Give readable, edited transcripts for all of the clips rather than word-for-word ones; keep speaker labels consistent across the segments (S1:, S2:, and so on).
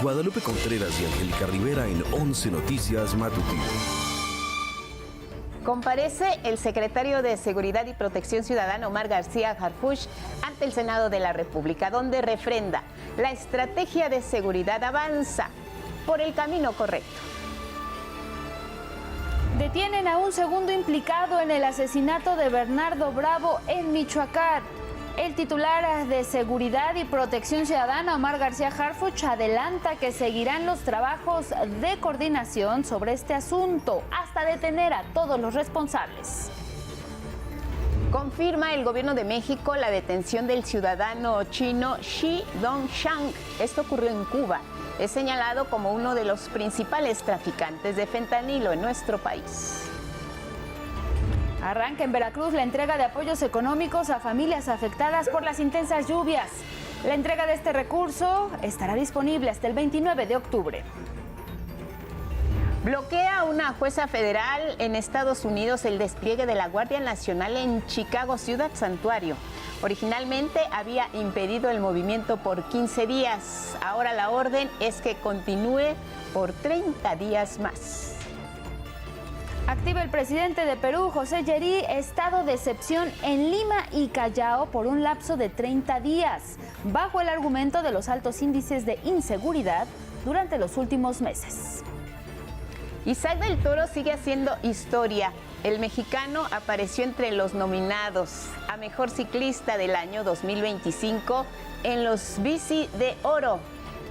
S1: Guadalupe Contreras y Angélica Rivera en 11 Noticias Matutino.
S2: Comparece el secretario de Seguridad y Protección Ciudadana, Omar García Harfuch, ante el Senado de la República, donde refrenda: la estrategia de seguridad avanza por el camino correcto.
S3: Detienen a un segundo implicado en el asesinato de Bernardo Bravo en Michoacán. El titular de Seguridad y Protección Ciudadana, Omar García Harfuch, adelanta que seguirán los trabajos de coordinación sobre este asunto hasta detener a todos los responsables.
S2: Confirma el gobierno de México la detención del ciudadano chino Shi Dongshang. Esto ocurrió en Cuba. Es señalado como uno de los principales traficantes de fentanilo en nuestro país.
S3: Arranca en Veracruz la entrega de apoyos económicos a familias afectadas por las intensas lluvias. La entrega de este recurso estará disponible hasta el 29 de octubre.
S2: Bloquea una jueza federal en Estados Unidos el despliegue de la Guardia Nacional en Chicago, ciudad santuario. Originalmente había impedido el movimiento por 15 días. Ahora la orden es que continúe por 30 días más.
S3: Activa el presidente de Perú, José Llerí, estado de excepción en Lima y Callao por un lapso de 30 días, bajo el argumento de los altos índices de inseguridad durante los últimos meses.
S2: Isaac del Toro sigue haciendo historia. El mexicano apareció entre los nominados a Mejor Ciclista del año 2025 en los Bici de Oro.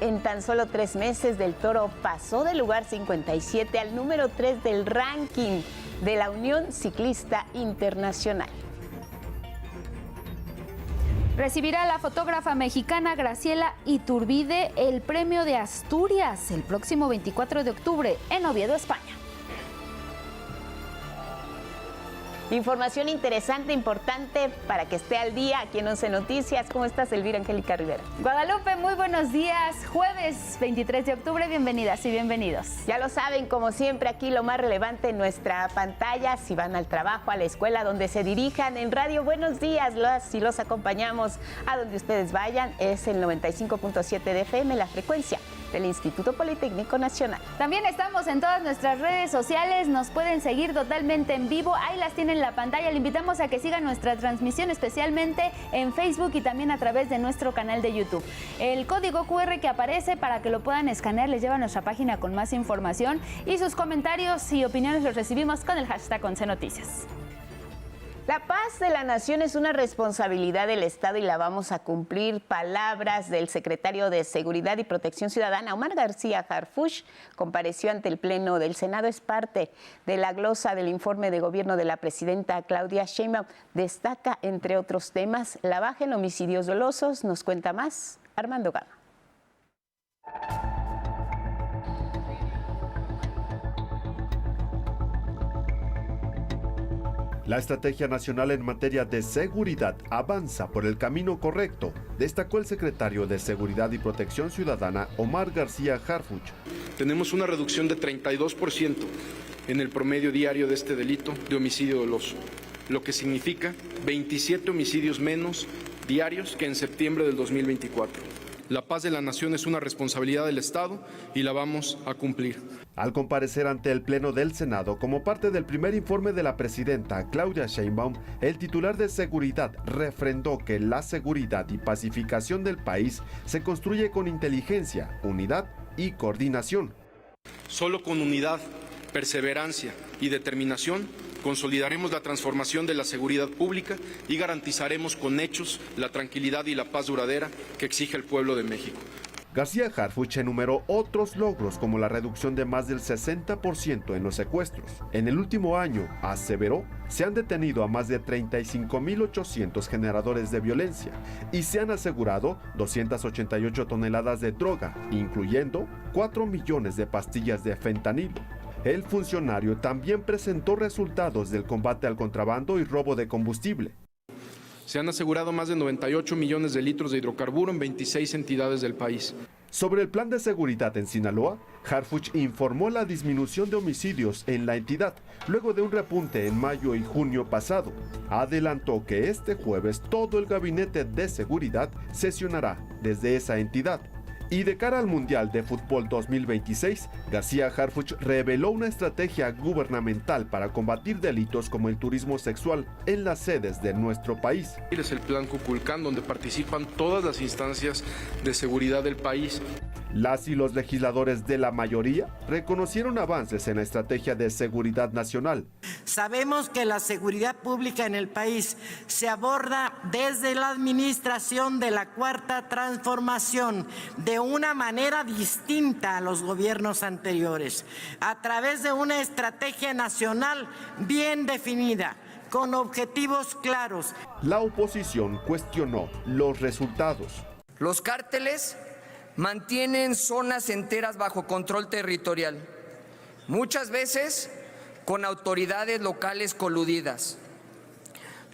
S2: En tan solo 3 meses, Del Toro pasó del lugar 57 al número 3 del ranking de la Unión Ciclista Internacional.
S3: Recibirá la fotógrafa mexicana Graciela Iturbide el Premio de Asturias el próximo 24 de octubre en Oviedo, España.
S2: Información interesante, importante para que esté al día aquí en 11 Noticias. ¿Cómo estás, Elvira Angélica Rivera?
S3: Guadalupe, muy buenos días. Jueves 23 de octubre, bienvenidas y bienvenidos.
S2: Ya lo saben, como siempre, aquí lo más relevante en nuestra pantalla. Si van al trabajo, a la escuela, donde se dirijan, en Radio Buenos Días, si los acompañamos a donde ustedes vayan, es el 95.7 de FM, la frecuencia del Instituto Politécnico Nacional.
S3: También estamos en todas nuestras redes sociales, nos pueden seguir totalmente en vivo, ahí las tienen en la pantalla. Le invitamos a que sigan nuestra transmisión, especialmente en Facebook y también a través de nuestro canal de YouTube. El código QR que aparece para que lo puedan escanear les lleva a nuestra página con más información, y sus comentarios y opiniones los recibimos con el hashtag 11 Noticias.
S2: La paz de la nación es una responsabilidad del Estado y la vamos a cumplir. Palabras del secretario de Seguridad y Protección Ciudadana, Omar García Harfuch, compareció ante el Pleno del Senado. Es parte de la glosa del informe de gobierno de la presidenta Claudia Sheinbaum. Destaca, entre otros temas, la baja en homicidios dolosos. Nos cuenta más Armando Gama.
S4: La estrategia nacional en materia de seguridad avanza por el camino correcto, destacó el secretario de Seguridad y Protección Ciudadana, Omar García Harfuch.
S5: Tenemos una reducción de 32% en el promedio diario de este delito de homicidio doloso, lo que significa 27 homicidios menos diarios que en septiembre del 2024. La paz de la nación es una responsabilidad del Estado y la vamos a cumplir.
S4: Al comparecer ante el Pleno del Senado como parte del primer informe de la presidenta Claudia Sheinbaum, el titular de Seguridad refrendó que la seguridad y pacificación del país se construye con inteligencia, unidad y coordinación.
S5: Solo con unidad, perseverancia y determinación consolidaremos la transformación de la seguridad pública y garantizaremos con hechos la tranquilidad y la paz duradera que exige el pueblo de México.
S4: García Harfuch enumeró otros logros como la reducción de más del 60% en los secuestros. En el último año, aseveró, se han detenido a más de 35.800 generadores de violencia y se han asegurado 288 toneladas de droga, incluyendo 4 millones de pastillas de fentanilo. El funcionario también presentó resultados del combate al contrabando y robo de combustible.
S5: Se han asegurado más de 98 millones de litros de hidrocarburo en 26 entidades del país.
S4: Sobre el plan de seguridad en Sinaloa, Harfuch informó la disminución de homicidios en la entidad, luego de un repunte en mayo y junio pasado. Adelantó que este jueves todo el gabinete de seguridad sesionará desde esa entidad Y de cara al Mundial de Fútbol 2026, García Harfuch reveló una estrategia gubernamental para combatir delitos como el turismo sexual en las sedes de nuestro país.
S5: Es el Plan Kukulcán, donde participan todas las instancias de seguridad del país.
S4: Las y los legisladores de la mayoría reconocieron avances en la estrategia de seguridad nacional.
S6: Sabemos que la seguridad pública en el país se aborda desde la administración de la Cuarta Transformación de una manera distinta a los gobiernos anteriores, a través de una estrategia nacional bien definida, con objetivos claros.
S4: La oposición cuestionó los resultados.
S7: Los cárteles mantienen zonas enteras bajo control territorial, muchas veces con autoridades locales coludidas.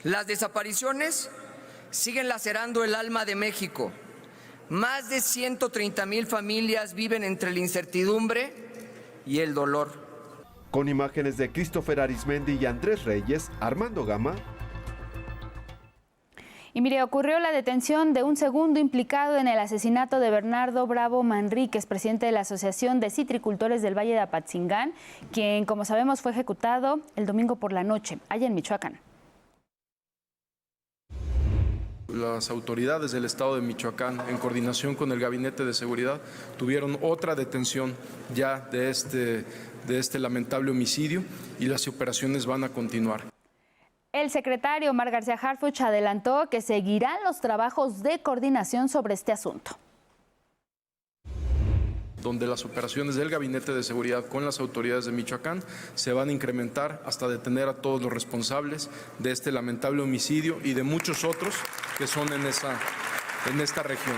S7: Las desapariciones siguen lacerando el alma de México. Más de 130,000 familias viven entre la incertidumbre y el dolor.
S4: Con imágenes de Christopher Arismendi y Andrés Reyes, Armando Gama.
S3: Y mire, ocurrió la detención de un segundo implicado en el asesinato de Bernardo Bravo Manríquez, presidente de la Asociación de Citricultores del Valle de Apatzingán, quien, como sabemos, fue ejecutado el domingo por la noche, allá en Michoacán.
S5: Las autoridades del estado de Michoacán, en coordinación con el Gabinete de Seguridad, tuvieron otra detención ya de este lamentable homicidio y las operaciones van a continuar.
S3: El secretario Omar García Harfuch adelantó que seguirán los trabajos de coordinación sobre este asunto.
S5: Donde las operaciones del Gabinete de Seguridad con las autoridades de Michoacán se van a incrementar hasta detener a todos los responsables de este lamentable homicidio y de muchos otros que son en esta región.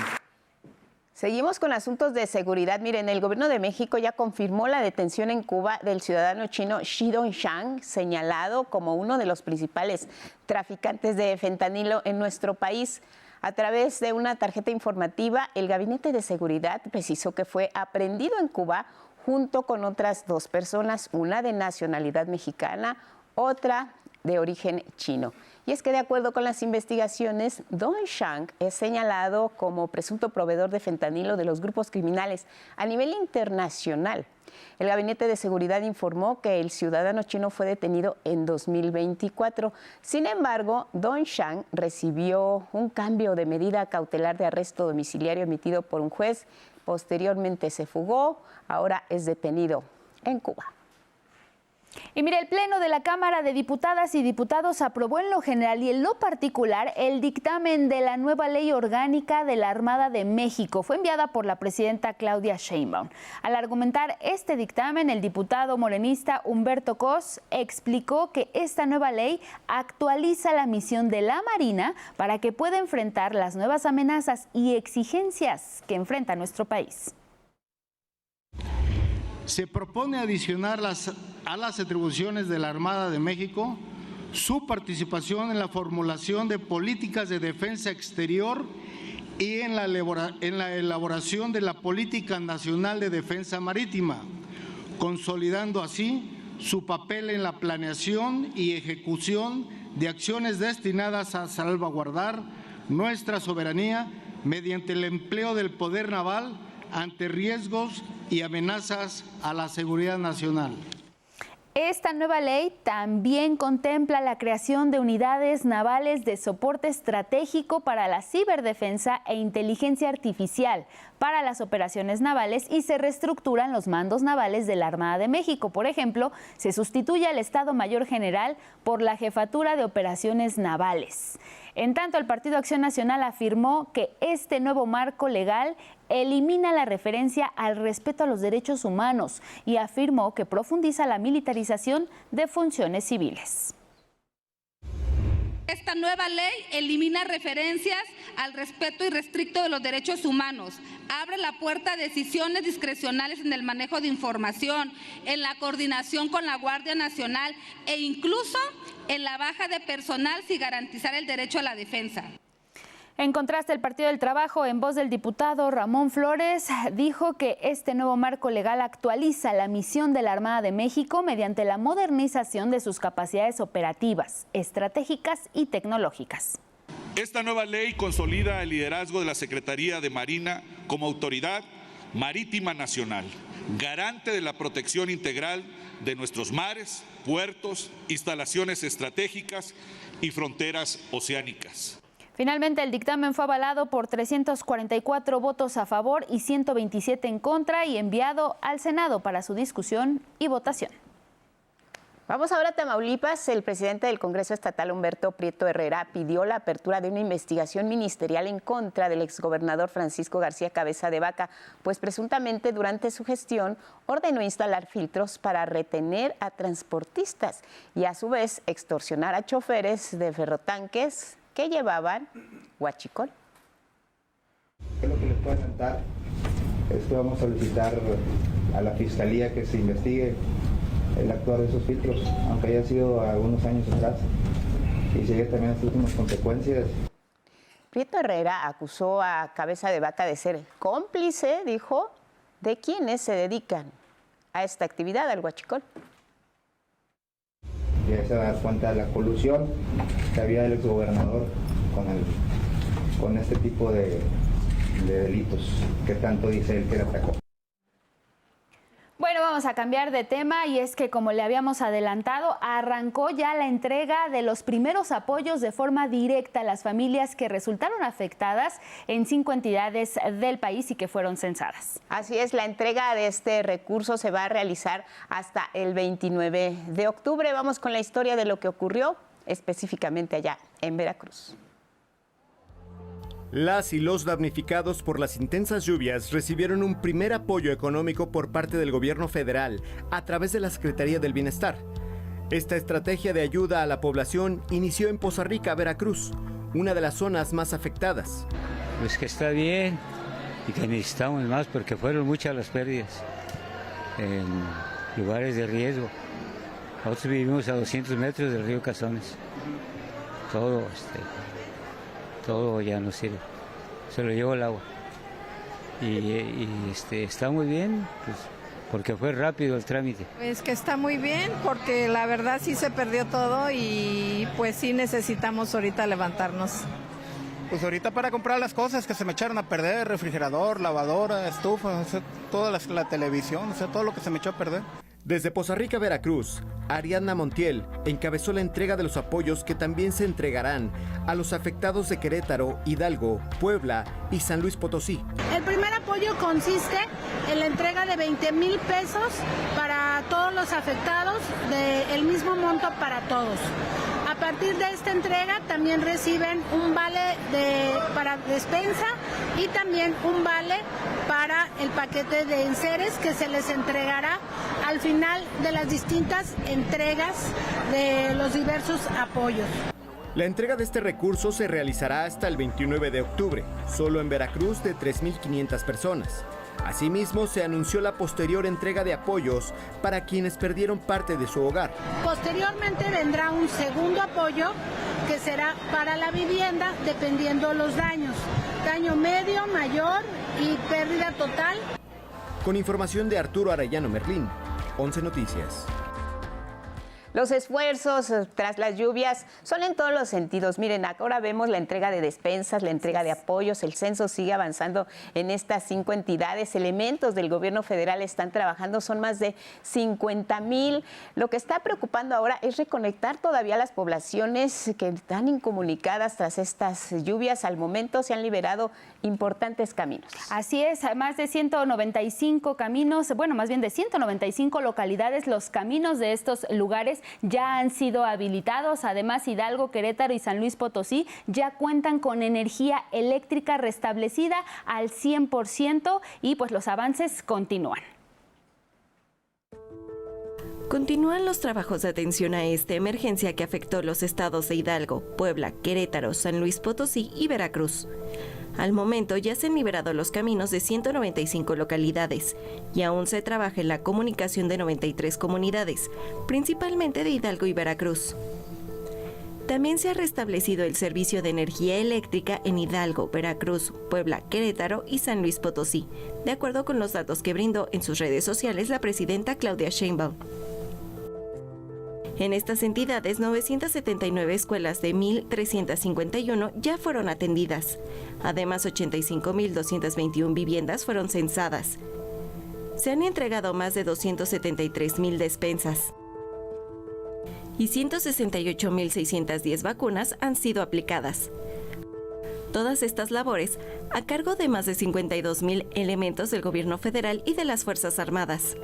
S2: Seguimos con asuntos de seguridad. Miren, el gobierno de México ya confirmó la detención en Cuba del ciudadano chino Xi Dongshang, señalado como uno de los principales traficantes de fentanilo en nuestro país. A través de una tarjeta informativa, el Gabinete de Seguridad precisó que fue aprehendido en Cuba junto con otras 2 personas, una de nacionalidad mexicana, otra de origen chino. Y es que de acuerdo con las investigaciones, Dongshang es señalado como presunto proveedor de fentanilo de los grupos criminales a nivel internacional. El Gabinete de Seguridad informó que el ciudadano chino fue detenido en 2024. Sin embargo, Dongshang recibió un cambio de medida cautelar de arresto domiciliario emitido por un juez. Posteriormente se fugó, ahora es detenido en Cuba.
S3: Y mire, el Pleno de la Cámara de Diputadas y Diputados aprobó en lo general y en lo particular el dictamen de la nueva ley orgánica de la Armada de México. Fue enviada por la presidenta Claudia Sheinbaum. Al argumentar este dictamen, el diputado morenista Humberto Cos explicó que esta nueva ley actualiza la misión de la Marina para que pueda enfrentar las nuevas amenazas y exigencias que enfrenta nuestro país.
S8: Se propone adicionar a las atribuciones de la Armada de México su participación en la formulación de políticas de defensa exterior y en la elaboración de la Política Nacional de Defensa Marítima, consolidando así su papel en la planeación y ejecución de acciones destinadas a salvaguardar nuestra soberanía mediante el empleo del poder naval ante riesgos y amenazas a la seguridad nacional.
S3: Esta nueva ley también contempla la creación de unidades navales de soporte estratégico para la ciberdefensa e inteligencia artificial para las operaciones navales y se reestructuran los mandos navales de la Armada de México. Por ejemplo, se sustituye al Estado Mayor General por la Jefatura de Operaciones Navales. En tanto, el Partido Acción Nacional afirmó que este nuevo marco legal elimina la referencia al respeto a los derechos humanos y afirmó que profundiza la militarización de funciones civiles.
S9: Esta nueva ley elimina referencias al respeto irrestricto de los derechos humanos, abre la puerta a decisiones discrecionales en el manejo de información, en la coordinación con la Guardia Nacional e incluso en la baja de personal sin garantizar el derecho a la defensa.
S3: En contraste, el Partido del Trabajo, en voz del diputado Ramón Flores, dijo que este nuevo marco legal actualiza la misión de la Armada de México mediante la modernización de sus capacidades operativas, estratégicas y tecnológicas.
S10: Esta nueva ley consolida el liderazgo de la Secretaría de Marina como autoridad marítima nacional, garante de la protección integral de nuestros mares, puertos, instalaciones estratégicas y fronteras oceánicas.
S3: Finalmente, el dictamen fue avalado por 344 votos a favor y 127 en contra y enviado al Senado para su discusión y votación.
S2: Vamos ahora a Tamaulipas. El presidente del Congreso Estatal, Humberto Prieto Herrera, pidió la apertura de una investigación ministerial en contra del exgobernador Francisco García Cabeza de Vaca, pues presuntamente durante su gestión ordenó instalar filtros para retener a transportistas y a su vez extorsionar a choferes de ferrotanques que llevaban huachicol.
S11: Lo que les puedo adelantar es que vamos a solicitar a la Fiscalía que se investigue el actuar de esos filtros, aunque haya sido algunos años atrás, y sigue también las últimas consecuencias.
S2: Prieto Herrera acusó a Cabeza de Vaca de ser cómplice, dijo, de quienes se dedican a esta actividad, al huachicol.
S11: Ya se da cuenta de la colusión que había del exgobernador con este tipo de delitos que tanto dice él que le atacó.
S3: Bueno, vamos a cambiar de tema y es que, como le habíamos adelantado, arrancó ya la entrega de los primeros apoyos de forma directa a las familias que resultaron afectadas en 5 entidades del país y que fueron censadas.
S2: Así es, la entrega de este recurso se va a realizar hasta el 29 de octubre. Vamos con la historia de lo que ocurrió específicamente allá en Veracruz.
S12: Las y los damnificados por las intensas lluvias recibieron un primer apoyo económico por parte del gobierno federal a través de la Secretaría del Bienestar. Esta estrategia de ayuda a la población inició en Poza Rica, Veracruz, una de las zonas más afectadas.
S13: Pues que está bien y que necesitamos más porque fueron muchas las pérdidas en lugares de riesgo. Nosotros vivimos a 200 metros del río Cazones. Todo ya no sirve, se lo llevó el agua y está muy bien, pues, porque fue rápido el trámite.
S14: Pues que está muy bien, porque la verdad sí se perdió todo y pues sí necesitamos ahorita levantarnos.
S15: Pues ahorita para comprar las cosas que se me echaron a perder, refrigerador, lavadora, estufa, o sea, toda la televisión, o sea, todo lo que se me echó a perder.
S12: Desde Poza Rica, Veracruz, Ariadna Montiel encabezó la entrega de los apoyos que también se entregarán a los afectados de Querétaro, Hidalgo, Puebla y San Luis Potosí.
S16: El primer apoyo consiste en la entrega de 20,000 pesos para todos los afectados, del mismo monto para todos. A partir de esta entrega también reciben un vale para despensa y también un vale para el paquete de enseres que se les entregará al final de las distintas entregas de los diversos apoyos.
S12: La entrega de este recurso se realizará hasta el 29 de octubre, solo en Veracruz de 3,500 personas. Asimismo, se anunció la posterior entrega de apoyos para quienes perdieron parte de su hogar.
S16: Posteriormente vendrá un segundo apoyo que será para la vivienda dependiendo los daños. Daño medio, mayor y pérdida total.
S12: Con información de Arturo Arellano Merlín, 11 Noticias.
S2: Los esfuerzos tras las lluvias son en todos los sentidos. Miren, ahora vemos la entrega de despensas, la entrega de apoyos. El censo sigue avanzando en estas 5 entidades. Elementos del gobierno federal están trabajando, son más de 50,000. Lo que está preocupando ahora es reconectar todavía las poblaciones que están incomunicadas tras estas lluvias. Al momento se han liberado importantes caminos.
S3: Así es, más de 195 caminos, bueno, más bien de 195 localidades, los caminos de estos lugares ya han sido habilitados. Además, Hidalgo, Querétaro y San Luis Potosí ya cuentan con energía eléctrica restablecida al 100% y pues los avances continúan.
S17: Continúan los trabajos de atención a esta emergencia que afectó los estados de Hidalgo, Puebla, Querétaro, San Luis Potosí y Veracruz. Al momento ya se han liberado los caminos de 195 localidades y aún se trabaja en la comunicación de 93 comunidades, principalmente de Hidalgo y Veracruz. También se ha restablecido el servicio de energía eléctrica en Hidalgo, Veracruz, Puebla, Querétaro y San Luis Potosí, de acuerdo con los datos que brindó en sus redes sociales la presidenta Claudia Sheinbaum. En estas entidades, 979 escuelas de 1.351 ya fueron atendidas. Además, 85.221 viviendas fueron censadas. Se han entregado más de 273,000 despensas y 168,610 vacunas han sido aplicadas. Todas estas labores a cargo de más de 52,000 elementos del gobierno federal y de las Fuerzas Armadas.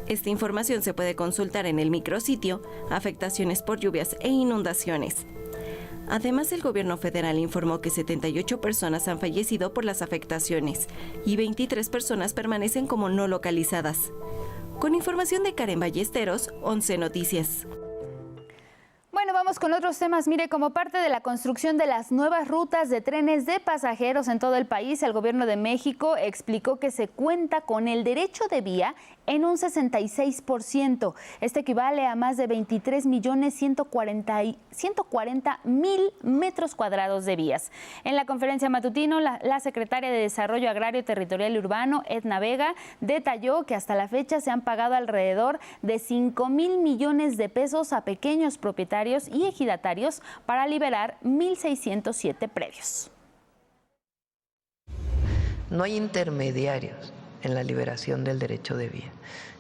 S17: Esta información se puede consultar en el micrositio Afectaciones por lluvias e inundaciones. Además, el gobierno federal informó que 78 personas han fallecido por las afectaciones y 23 personas permanecen como no localizadas. Con información de Karen Ballesteros, 11 Noticias.
S3: Bueno, vamos con otros temas. Mire, como parte de la construcción de las nuevas rutas de trenes de pasajeros en todo el país, el gobierno de México explicó que se cuenta con el derecho de vía en un 66%. Esto equivale a más de 23.140.000 metros cuadrados de vías. En la conferencia matutina, la secretaria de Desarrollo Agrario, Territorial y Urbano, Edna Vega, detalló que hasta la fecha se han pagado alrededor de 5,000 millones de pesos a pequeños propietarios y ejidatarios para liberar 1,607 predios.
S18: No hay intermediarios en la liberación del derecho de vía.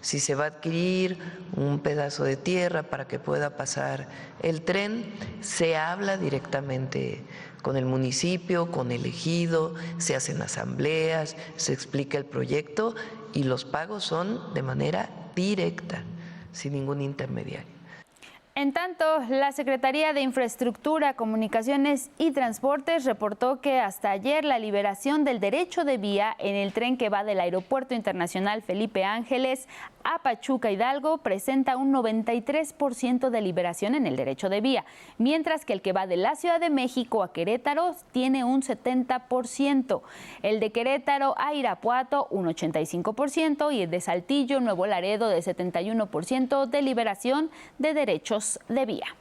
S18: Si se va a adquirir un pedazo de tierra para que pueda pasar el tren, se habla directamente con el municipio, con el ejido, se hacen asambleas, se explica el proyecto y los pagos son de manera directa, sin ningún intermediario.
S3: En tanto, la Secretaría de Infraestructura, Comunicaciones y Transportes reportó que hasta ayer la liberación del derecho de vía en el tren que va del Aeropuerto Internacional Felipe Ángeles a Pachuca Hidalgo presenta un 93% de liberación en el derecho de vía, mientras que el que va de la Ciudad de México a Querétaro tiene un 70%, el de Querétaro a Irapuato un 85% y el de Saltillo, Nuevo Laredo de 71% de liberación de derechos de vía.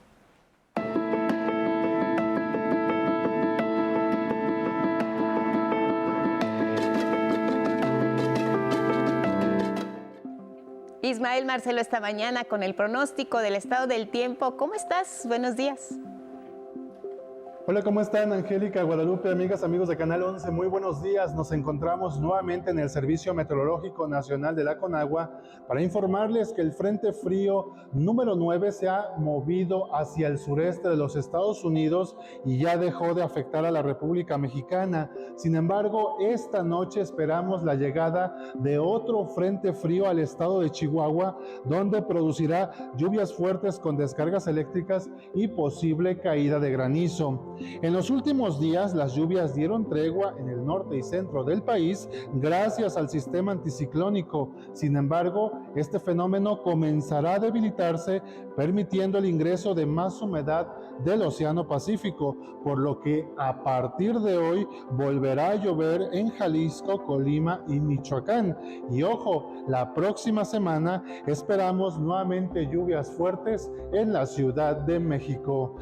S2: Ismael Marcelo esta mañana con el pronóstico del estado del tiempo. ¿Cómo estás? Buenos días.
S19: Hola, ¿cómo están? Angélica, Guadalupe, amigas, amigos de Canal 11, muy buenos días. Nos encontramos nuevamente en el Servicio Meteorológico Nacional de la Conagua para informarles que el Frente Frío número 9 se ha movido hacia el sureste de los Estados Unidos y ya dejó de afectar a la República Mexicana. Sin embargo, esta noche esperamos la llegada de otro Frente Frío al estado de Chihuahua, donde producirá lluvias fuertes con descargas eléctricas y posible caída de granizo. En los últimos días, las lluvias dieron tregua en el norte y centro del país gracias al sistema anticiclónico. Sin embargo, este fenómeno comenzará a debilitarse, permitiendo el ingreso de más humedad del Océano Pacífico, por lo que a partir de hoy volverá a llover en Jalisco, Colima y Michoacán. Y ojo, la próxima semana esperamos nuevamente lluvias fuertes en la Ciudad de México.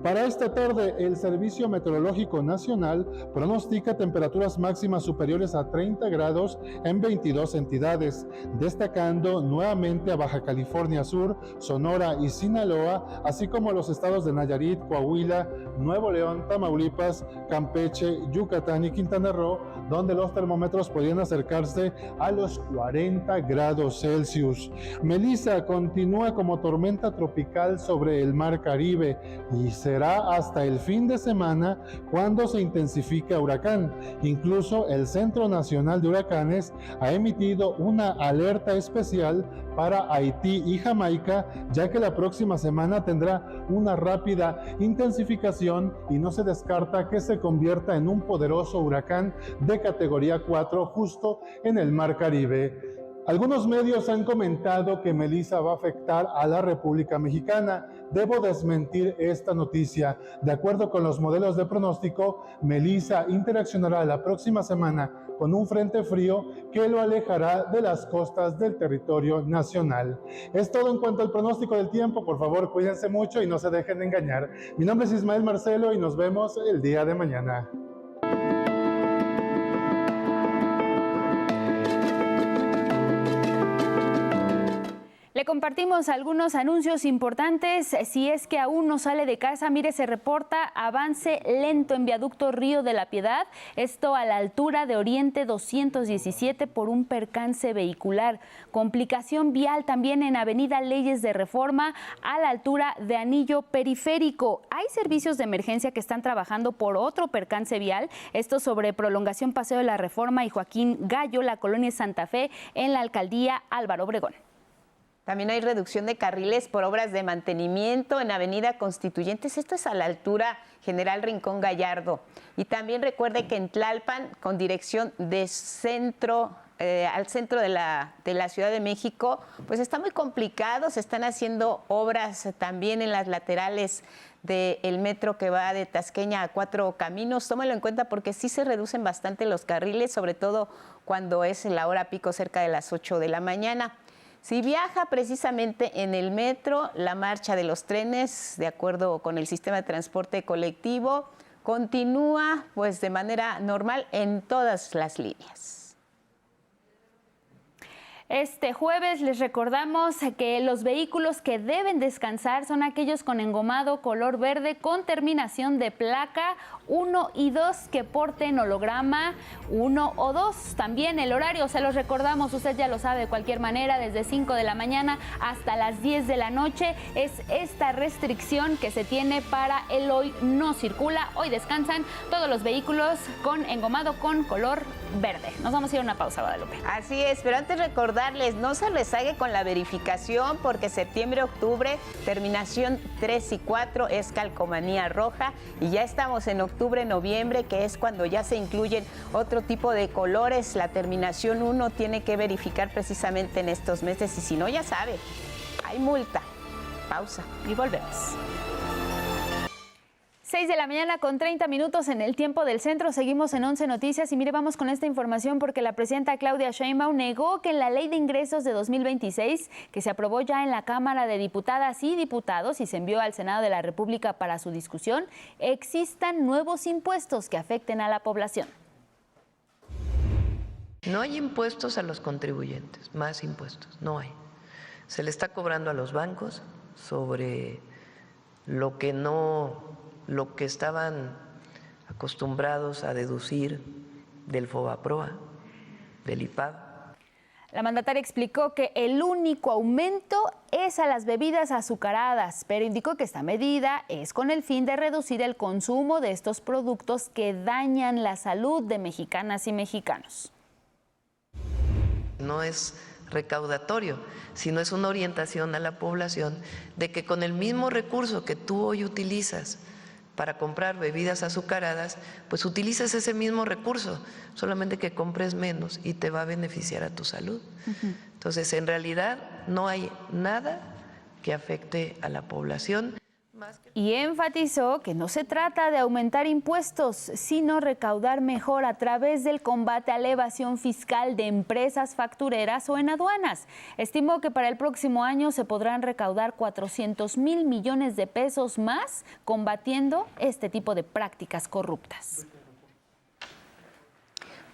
S19: Para esta tarde, el Servicio Meteorológico Nacional pronostica temperaturas máximas superiores a 30 grados en 22 entidades, destacando nuevamente a Baja California Sur, Sonora y Sinaloa, así como los estados de Nayarit, Coahuila, Nuevo León, Tamaulipas, Campeche, Yucatán y Quintana Roo, donde los termómetros podrían acercarse a los 40 grados Celsius. Melissa continúa como tormenta tropical sobre el Mar Caribe y será hasta el fin de semana cuando se intensifica huracán. Incluso el Centro Nacional de Huracanes ha emitido una alerta especial para Haití y Jamaica, ya que la próxima semana tendrá una rápida intensificación y no se descarta que se convierta en un poderoso huracán de categoría 4 justo en el Mar Caribe. Algunos medios han comentado que Melissa va a afectar a la República Mexicana. Debo desmentir esta noticia. De acuerdo con los modelos de pronóstico, Melissa interaccionará la próxima semana con un frente frío que lo alejará de las costas del territorio nacional. Es todo en cuanto al pronóstico del tiempo. Por favor, cuídense mucho y no se dejen de engañar. Mi nombre es Ismael Marcelo y nos vemos el día de mañana.
S3: Le compartimos algunos anuncios importantes. Si es que aún no sale de casa, mire, se reporta avance lento en viaducto Río de la Piedad, esto a la altura de Oriente 217 por un percance vehicular. Complicación vial también en Avenida Leyes de Reforma a la altura de Anillo Periférico. Hay servicios de emergencia que están trabajando por otro percance vial, esto sobre Prolongación Paseo de la Reforma y Joaquín Gallo, la colonia Santa Fe, en la alcaldía Álvaro Obregón.
S2: También hay reducción de carriles por obras de mantenimiento en Avenida Constituyentes. Esto es a la altura General Rincón Gallardo. Y también recuerde que en Tlalpan, con dirección de centro al centro de la Ciudad de México, pues está muy complicado. Se están haciendo obras también en las laterales del metro que va de Tasqueña a Cuatro Caminos. Tómalo en cuenta porque sí se reducen bastante los carriles, sobre todo cuando es la hora pico cerca de las 8 de la mañana. Si viaja precisamente en el metro, la marcha de los trenes, de acuerdo con el sistema de transporte colectivo, continúa pues de manera normal en todas las líneas.
S3: Este jueves les recordamos que los vehículos que deben descansar son aquellos con engomado color verde con terminación de placa 1 y 2 que porten holograma 1 o 2. También el horario, se los recordamos, usted ya lo sabe de cualquier manera, desde 5 de la mañana hasta las 10 de la noche. Es esta restricción que se tiene para el hoy no circula. Hoy descansan todos los vehículos con engomado con color verde. Nos vamos a ir a una pausa, Guadalupe.
S2: Así es, pero antes recordarles, no se rezague con la verificación porque septiembre, octubre, terminación 3 y 4 es calcomanía roja y ya estamos en octubre, noviembre, que es cuando ya se incluyen otro tipo de colores. La terminación 1 tiene que verificar precisamente en estos meses y si no, ya sabe, hay multa. Pausa y volvemos.
S3: 6 de la mañana con 30 minutos en el tiempo del centro. Seguimos en 11 Noticias y mire, vamos con esta información porque la presidenta Claudia Sheinbaum negó que en la Ley de Ingresos de 2026, que se aprobó ya en la Cámara de Diputadas y Diputados y se envió al Senado de la República para su discusión, existan nuevos impuestos que afecten a la población.
S18: No hay impuestos a los contribuyentes, más impuestos, no hay. Se le está cobrando a los bancos sobre lo que estaban acostumbrados a deducir del FOBAPROA, del IPAB.
S3: La mandataria explicó que el único aumento es a las bebidas azucaradas, pero indicó que esta medida es con el fin de reducir el consumo de estos productos que dañan la salud de mexicanas y mexicanos.
S18: No es recaudatorio, sino es una orientación a la población de que con el mismo recurso que tú hoy utilizas para comprar bebidas azucaradas, pues utilices ese mismo recurso, solamente que compres menos y te va a beneficiar a tu salud. Entonces, en realidad, no hay nada que afecte a la población.
S3: Y enfatizó que no se trata de aumentar impuestos, sino recaudar mejor a través del combate a la evasión fiscal de empresas factureras o en aduanas. Estimó que para el próximo año se podrán recaudar 400,000 millones de pesos más combatiendo este tipo de prácticas corruptas.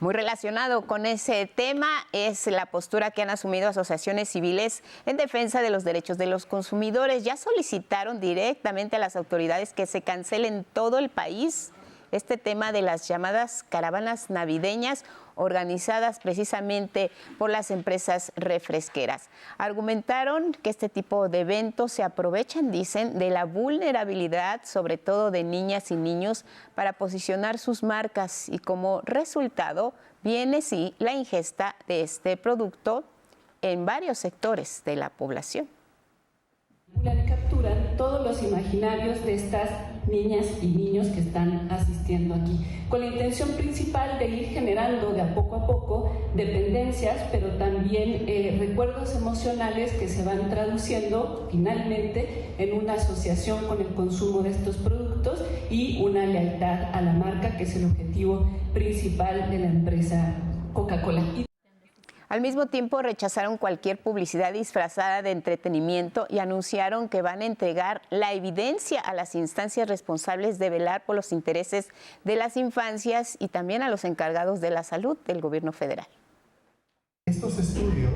S2: Muy relacionado con ese tema es la postura que han asumido asociaciones civiles en defensa de los derechos de los consumidores. Ya solicitaron directamente a las autoridades que se cancele en todo el país este tema de las llamadas caravanas navideñas organizadas precisamente por las empresas refresqueras. Argumentaron que este tipo de eventos se aprovechan, dicen, de la vulnerabilidad, sobre todo de niñas y niños, para posicionar sus marcas y como resultado viene sí la ingesta de este producto en varios sectores de la población.
S20: Capturan todos los imaginarios de estas niñas y niños que están asistiendo aquí, con la intención principal de ir generando de a poco dependencias, pero también recuerdos emocionales que se van traduciendo finalmente en una asociación con el consumo de estos productos y una lealtad a la marca, que es el objetivo principal de la empresa Coca-Cola.
S2: Al mismo tiempo rechazaron cualquier publicidad disfrazada de entretenimiento y anunciaron que van a entregar la evidencia a las instancias responsables de velar por los intereses de las infancias y también a los encargados de la salud del gobierno federal.
S21: Estos estudios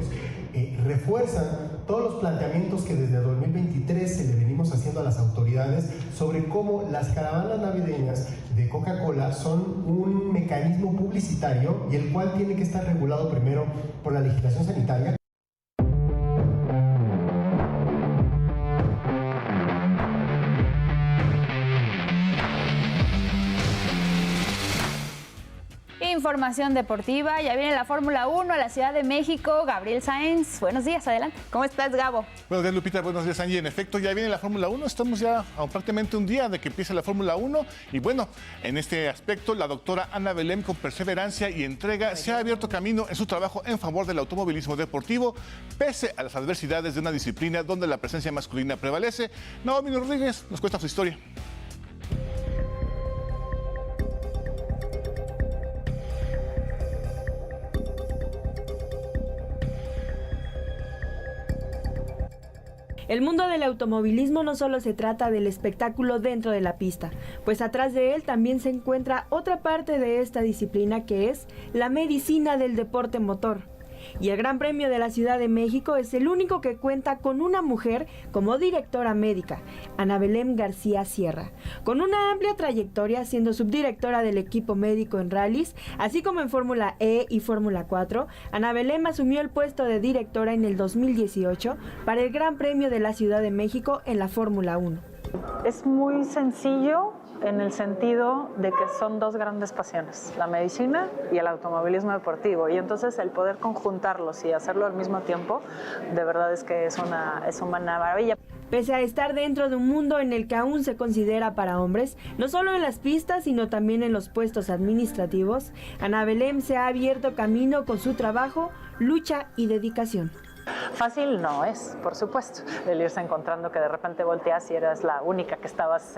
S21: refuerzan todos los planteamientos que desde 2023 se le venimos haciendo a las autoridades sobre cómo las caravanas navideñas de Coca-Cola son un mecanismo publicitario y el cual tiene que estar regulado primero por la legislación sanitaria.
S3: Información deportiva, ya viene la Fórmula 1 a la Ciudad de México. Gabriel Sáenz, buenos días, adelante.
S2: ¿Cómo estás, Gabo?
S22: Buenos días, Lupita, buenos días, Angie. En efecto, ya viene la Fórmula 1, estamos ya a prácticamente un día de que empiece la Fórmula 1 y bueno, en este aspecto, la doctora Ana Belén, con perseverancia y entrega, se ha abierto camino en su trabajo en favor del automovilismo deportivo, pese a las adversidades de una disciplina donde la presencia masculina prevalece. Naomi Rodríguez nos cuenta su historia.
S23: El mundo del automovilismo no solo se trata del espectáculo dentro de la pista, pues atrás de él también se encuentra otra parte de esta disciplina que es la medicina del deporte motor. Y el Gran Premio de la Ciudad de México es el único que cuenta con una mujer como directora médica, Ana Belén García Sierra, con una amplia trayectoria siendo subdirectora del equipo médico en rallies, así como en Fórmula E y Fórmula 4. Ana Belén asumió el puesto de directora en el 2018 para el Gran Premio de la Ciudad de México en la Fórmula 1.
S24: Es muy sencillo en el sentido de que son dos grandes pasiones, la medicina y el automovilismo deportivo, y entonces el poder conjuntarlos y hacerlo al mismo tiempo, de verdad es que es una maravilla.
S23: Pese a estar dentro de un mundo en el que aún se considera para hombres, no solo en las pistas, sino también en los puestos administrativos, Ana Belén se ha abierto camino con su trabajo, lucha y dedicación.
S24: Fácil no es, por supuesto, el irse encontrando que de repente volteas y eras la única que estabas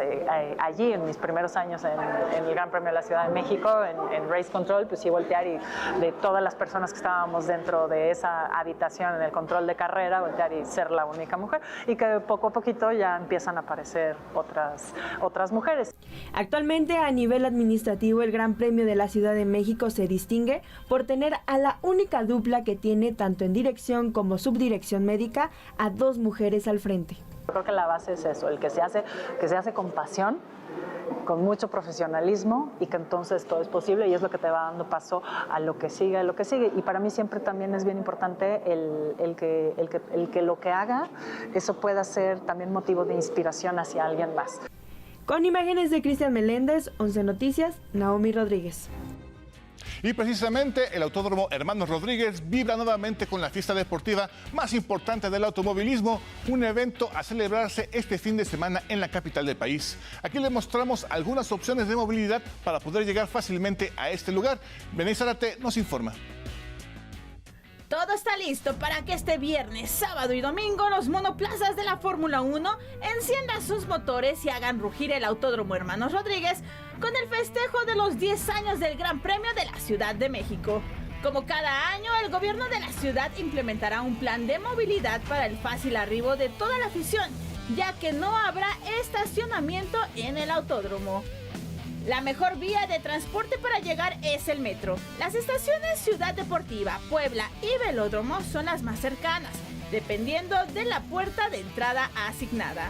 S24: allí en mis primeros años en el Gran Premio de la Ciudad de México, en Race Control, pues sí voltear y de todas las personas que estábamos dentro de esa habitación en el control de carrera, voltear y ser la única mujer, y que poco a poquito ya empiezan a aparecer otras mujeres.
S23: Actualmente a nivel administrativo el Gran Premio de la Ciudad de México se distingue por tener a la única dupla que tiene tanto en dirección como subdirección médica a dos mujeres al frente.
S24: Creo que la base es eso, el que se hace con pasión, con mucho profesionalismo, y que entonces todo es posible y es lo que te va dando paso a lo que sigue. Y para mí siempre también es bien importante el que lo que haga, eso pueda ser también motivo de inspiración hacia alguien más.
S23: Con imágenes de Cristian Meléndez, 11 Noticias, Naomi Rodríguez.
S22: Y precisamente el Autódromo Hermanos Rodríguez vibra nuevamente con la fiesta deportiva más importante del automovilismo, un evento a celebrarse este fin de semana en la capital del país. Aquí les mostramos algunas opciones de movilidad para poder llegar fácilmente a este lugar. Bené Zárate nos informa.
S25: Todo está listo para que este viernes, sábado y domingo los monoplazas de la Fórmula 1 enciendan sus motores y hagan rugir el Autódromo Hermanos Rodríguez con el festejo de los 10 años del Gran Premio de la Ciudad de México. Como cada año, el gobierno de la ciudad implementará un plan de movilidad para el fácil arribo de toda la afición, ya que no habrá estacionamiento en el autódromo. La mejor vía de transporte para llegar es el metro. Las estaciones Ciudad Deportiva, Puebla y Velódromo son las más cercanas, dependiendo de la puerta de entrada asignada.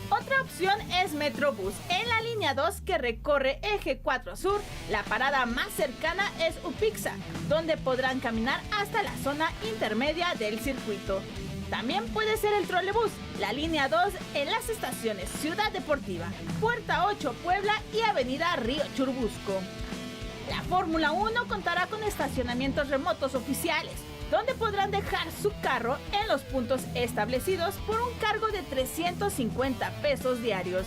S25: Otra opción es Metrobús. En la línea 2 que recorre Eje 4 Sur, la parada más cercana es Upixa, donde podrán caminar hasta la zona intermedia del circuito. También puede ser el trolebús, la línea 2 en las estaciones Ciudad Deportiva, Puerta 8 Puebla y Avenida Río Churubusco. La Fórmula 1 contará con estacionamientos remotos oficiales, donde podrán dejar su carro en los puntos establecidos por un cargo de 350 pesos diarios.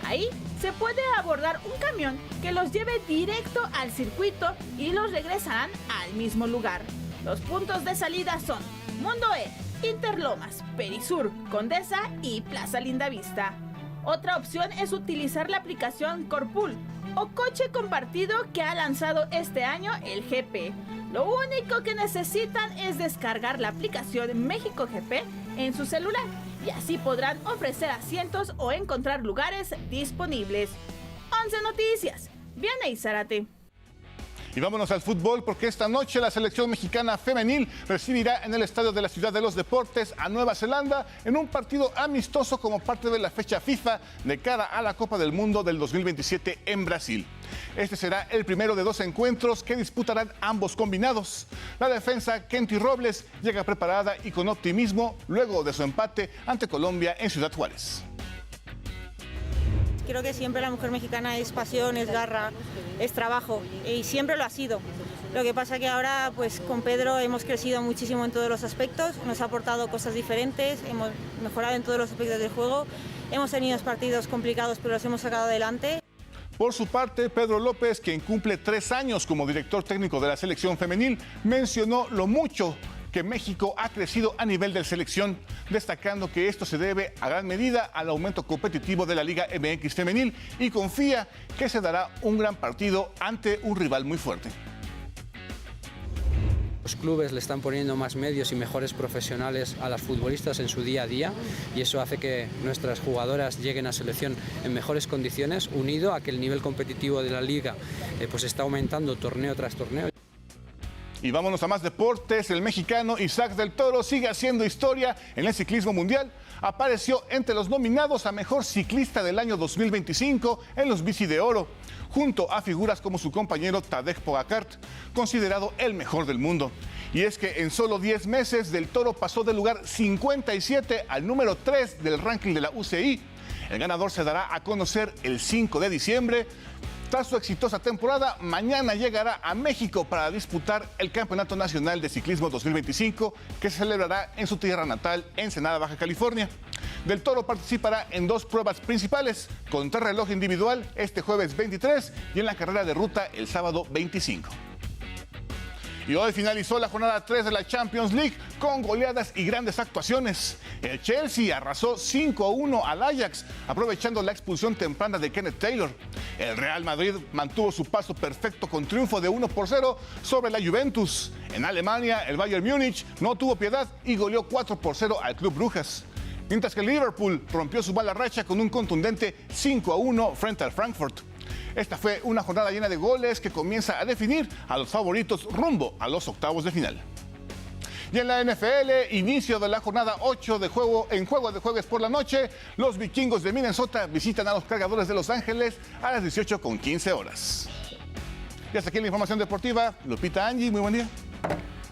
S25: Ahí se puede abordar un camión que los lleve directo al circuito y los regresarán al mismo lugar. Los puntos de salida son Mundo E, Interlomas, Perisur, Condesa y Plaza Lindavista. Otra opción es utilizar la aplicación Corpool o coche compartido que ha lanzado este año el GP. Lo único que necesitan es descargar la aplicación México GP en su celular y así podrán ofrecer asientos o encontrar lugares disponibles. 11 Noticias, Vianey Zárate.
S22: Y vámonos al fútbol porque esta noche la selección mexicana femenil recibirá en el Estadio de la Ciudad de los Deportes a Nueva Zelanda en un partido amistoso como parte de la fecha FIFA de cara a la Copa del Mundo del 2027 en Brasil. Este será el primero de 2 encuentros que disputarán ambos combinados. La defensa Kenty Robles llega preparada y con optimismo luego de su empate ante Colombia en Ciudad Juárez.
S1: Creo que siempre la mujer mexicana es pasión, es garra, es trabajo y siempre lo ha sido. Lo que pasa que ahora pues con Pedro hemos crecido muchísimo en todos los aspectos, nos ha aportado cosas diferentes, hemos mejorado en todos los aspectos del juego, hemos tenido partidos complicados pero los hemos sacado adelante.
S22: Por su parte, Pedro López, quien cumple 3 años como director técnico de la selección femenil, mencionó lo mucho que México ha crecido a nivel de selección, destacando que esto se debe a gran medida al aumento competitivo de la Liga MX femenil y confía que se dará un gran partido ante un rival muy fuerte.
S4: Los clubes le están poniendo más medios y mejores profesionales a las futbolistas en su día a día y eso hace que nuestras jugadoras lleguen a selección en mejores condiciones, unido a que el nivel competitivo de la liga pues está aumentando torneo tras torneo.
S22: Y vámonos a más deportes. El mexicano Isaac del Toro sigue haciendo historia en el ciclismo mundial. Apareció entre los nominados a Mejor Ciclista del año 2025 en los Bici de Oro, junto a figuras como su compañero Tadej Pogacar, considerado el mejor del mundo. Y es que en solo 10 meses del Toro pasó del lugar 57 al número 3 del ranking de la UCI. El ganador se dará a conocer el 5 de diciembre. Tras su exitosa temporada, mañana llegará a México para disputar el Campeonato Nacional de Ciclismo 2025, que se celebrará en su tierra natal, Ensenada, Baja California. Del Toro participará en 2 pruebas principales, contrarreloj individual este jueves 23 y en la carrera de ruta el sábado 25. Y hoy finalizó la jornada 3 de la Champions League con goleadas y grandes actuaciones. El Chelsea arrasó 5-1 al Ajax, aprovechando la expulsión temprana de Kenneth Taylor. El Real Madrid mantuvo su paso perfecto con triunfo de 1-0 sobre la Juventus. En Alemania, el Bayern Múnich no tuvo piedad y goleó 4-0 al Club Brujas. Mientras que el Liverpool rompió su mala racha con un contundente 5-1 frente al Frankfurt. Esta fue una jornada llena de goles que comienza a definir a los favoritos rumbo a los octavos de final. Y en la NFL, inicio de la jornada 8 de juego de jueves por la noche, los vikingos de Minnesota visitan a los Cargadores de Los Ángeles a las 18:15 horas. Y hasta aquí la información deportiva. Lupita, Angie, muy buen día.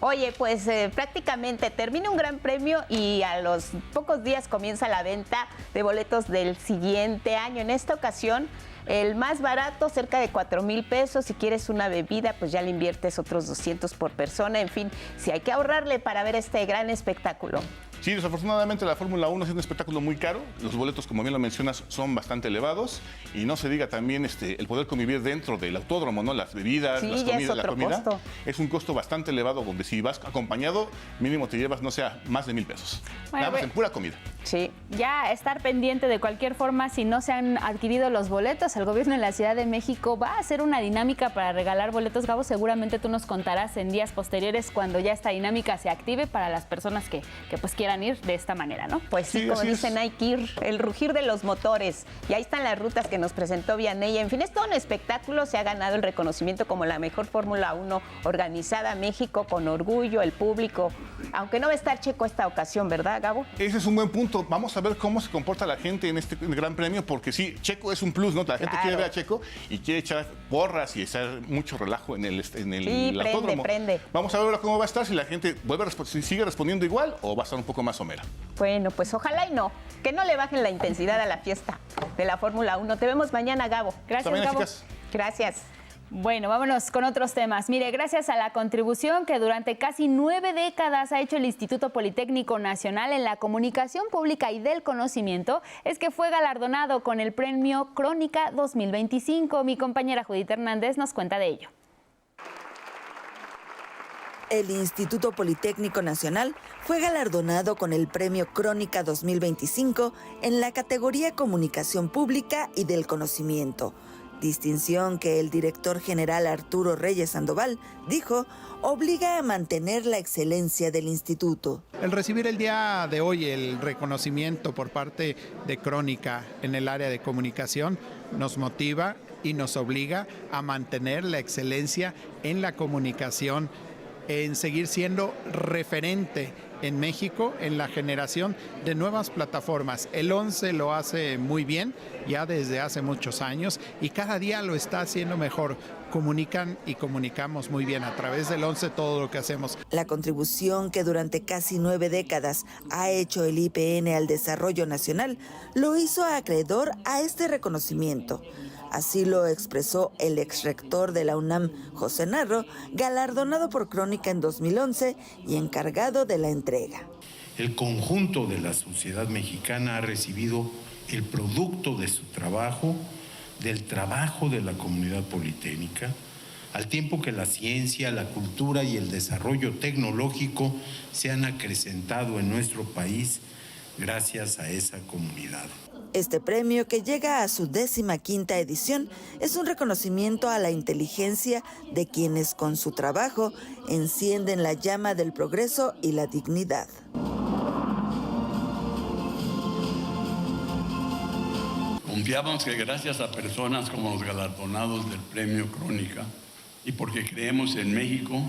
S2: Oye, pues prácticamente termina un gran premio y a los pocos días comienza la venta de boletos del siguiente año. En esta ocasión, el más barato, cerca de 4,000 pesos. Si quieres una bebida, pues ya le inviertes otros 200 por persona. En fin, si hay que ahorrarle para ver este gran espectáculo.
S22: Sí, desafortunadamente la Fórmula 1 es un espectáculo muy caro. Los boletos, como bien lo mencionas, son bastante elevados. Y no se diga también el poder convivir dentro del autódromo, ¿no? Las bebidas,
S2: sí,
S22: las comidas,
S2: la comida.
S22: Costo. Es un costo bastante elevado, donde si vas acompañado, mínimo te llevas, no sé, más de 1,000 pesos. Bueno, nada más en pura comida.
S2: Sí.
S3: Ya estar pendiente de cualquier forma, si no se han adquirido los boletos, el gobierno de la Ciudad de México va a hacer una dinámica para regalar boletos. Gabo, seguramente tú nos contarás en días posteriores cuando ya esta dinámica se active para las personas que pues quieran ir de esta manera, ¿no?
S2: Pues sí, como dicen, hay que ir, el rugir de los motores. Y ahí están las rutas que nos presentó Vianey. En fin, es todo un espectáculo. Se ha ganado el reconocimiento como la mejor Fórmula 1 organizada a México con orgullo, el público. Aunque no va a estar Checo esta ocasión, ¿verdad, Gabo?
S22: Ese es un buen punto. Vamos a ver cómo se comporta la gente en este gran premio, porque sí, Checo es un plus, ¿no? La gente quiere ver a Checo y quiere echar porras y echar mucho relajo en el autódromo.
S2: Prende.
S22: Vamos a ver ahora cómo va a estar, si la gente si sigue respondiendo igual o va a estar un poco más somera.
S2: Bueno, pues ojalá y no, que no le bajen la intensidad a la fiesta de la Fórmula 1. Te vemos mañana, Gabo.
S3: Gracias, Gabo. Chicas.
S2: Gracias.
S3: Bueno, vámonos con otros temas. Mire, gracias a la contribución que durante casi 9 décadas ha hecho el Instituto Politécnico Nacional en la comunicación pública y del conocimiento, es que fue galardonado con el premio Crónica 2025. Mi compañera Judith Hernández nos cuenta de ello.
S5: El Instituto Politécnico Nacional fue galardonado con el Premio Crónica 2025 en la categoría Comunicación Pública y del Conocimiento, distinción que el director general Arturo Reyes Sandoval dijo obliga a mantener la excelencia del instituto.
S6: El recibir el día de hoy el reconocimiento por parte de Crónica en el área de comunicación nos motiva y nos obliga a mantener la excelencia en la comunicación, en seguir siendo referente en México en la generación de nuevas plataformas. El 11 lo hace muy bien, ya desde hace muchos años, y cada día lo está haciendo mejor. Comunican y comunicamos muy bien a través del 11 todo lo que hacemos.
S5: La contribución que durante casi 9 décadas ha hecho el IPN al desarrollo nacional lo hizo acreedor a este reconocimiento. Así lo expresó el exrector de la UNAM, José Narro, galardonado por Crónica en 2011 y encargado de la entrega.
S7: El conjunto de la sociedad mexicana ha recibido el producto de su trabajo, del trabajo de la comunidad politécnica, al tiempo que la ciencia, la cultura y el desarrollo tecnológico se han acrecentado en nuestro país gracias a esa comunidad.
S5: Este premio, que llega a su 15ª edición, es un reconocimiento a la inteligencia de quienes con su trabajo encienden la llama del progreso y la dignidad.
S8: Confiamos que gracias a personas como los galardonados del Premio Crónica y porque creemos en México,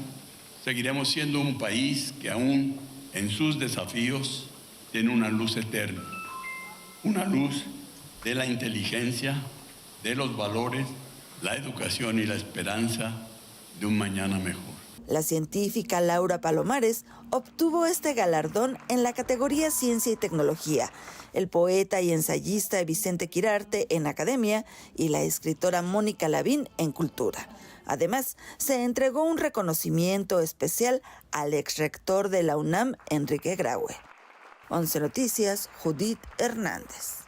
S8: seguiremos siendo un país que aún en sus desafíos tiene una luz eterna. Una luz de la inteligencia, de los valores, la educación y la esperanza de un mañana mejor.
S5: La científica Laura Palomares obtuvo este galardón en la categoría Ciencia y Tecnología, el poeta y ensayista Vicente Quirarte en Academia y la escritora Mónica Lavín en Cultura. Además, se entregó un reconocimiento especial al exrector de la UNAM, Enrique Graue. 11 Noticias, Judith Hernández.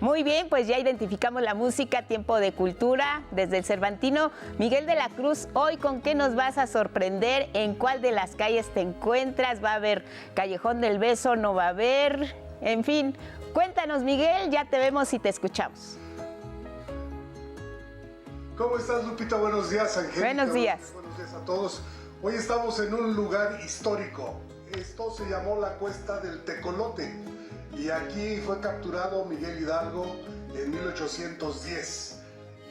S2: Muy bien, pues ya identificamos la música, tiempo de cultura desde el Cervantino. Miguel de la Cruz, hoy ¿con qué nos vas a sorprender? ¿En cuál de las calles te encuentras? ¿Va a haber Callejón del Beso? ¿No va a haber? En fin, cuéntanos, Miguel, ya te vemos y te escuchamos.
S9: ¿Cómo estás, Lupita? Buenos días, Angélica.
S2: Buenos días.
S9: Buenos días a todos. Hoy estamos en un lugar histórico. Esto se llamó la Cuesta del Tecolote. Y aquí fue capturado Miguel Hidalgo en 1810.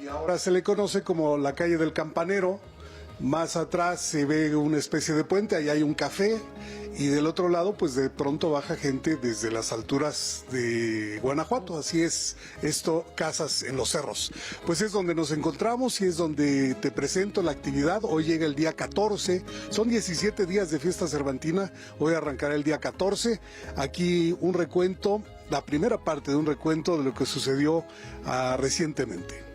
S9: Y ahora se le conoce como la calle del Campanero. Más atrás se ve una especie de puente, ahí hay un café. Y del otro lado, pues de pronto baja gente desde las alturas de Guanajuato. Así es esto, casas en los cerros. Pues es donde nos encontramos y es donde te presento la actividad. Hoy llega el día 14. Son 17 días de fiesta cervantina. Hoy arrancará el día 14. Aquí un recuento, la primera parte de un recuento de lo que sucedió recientemente.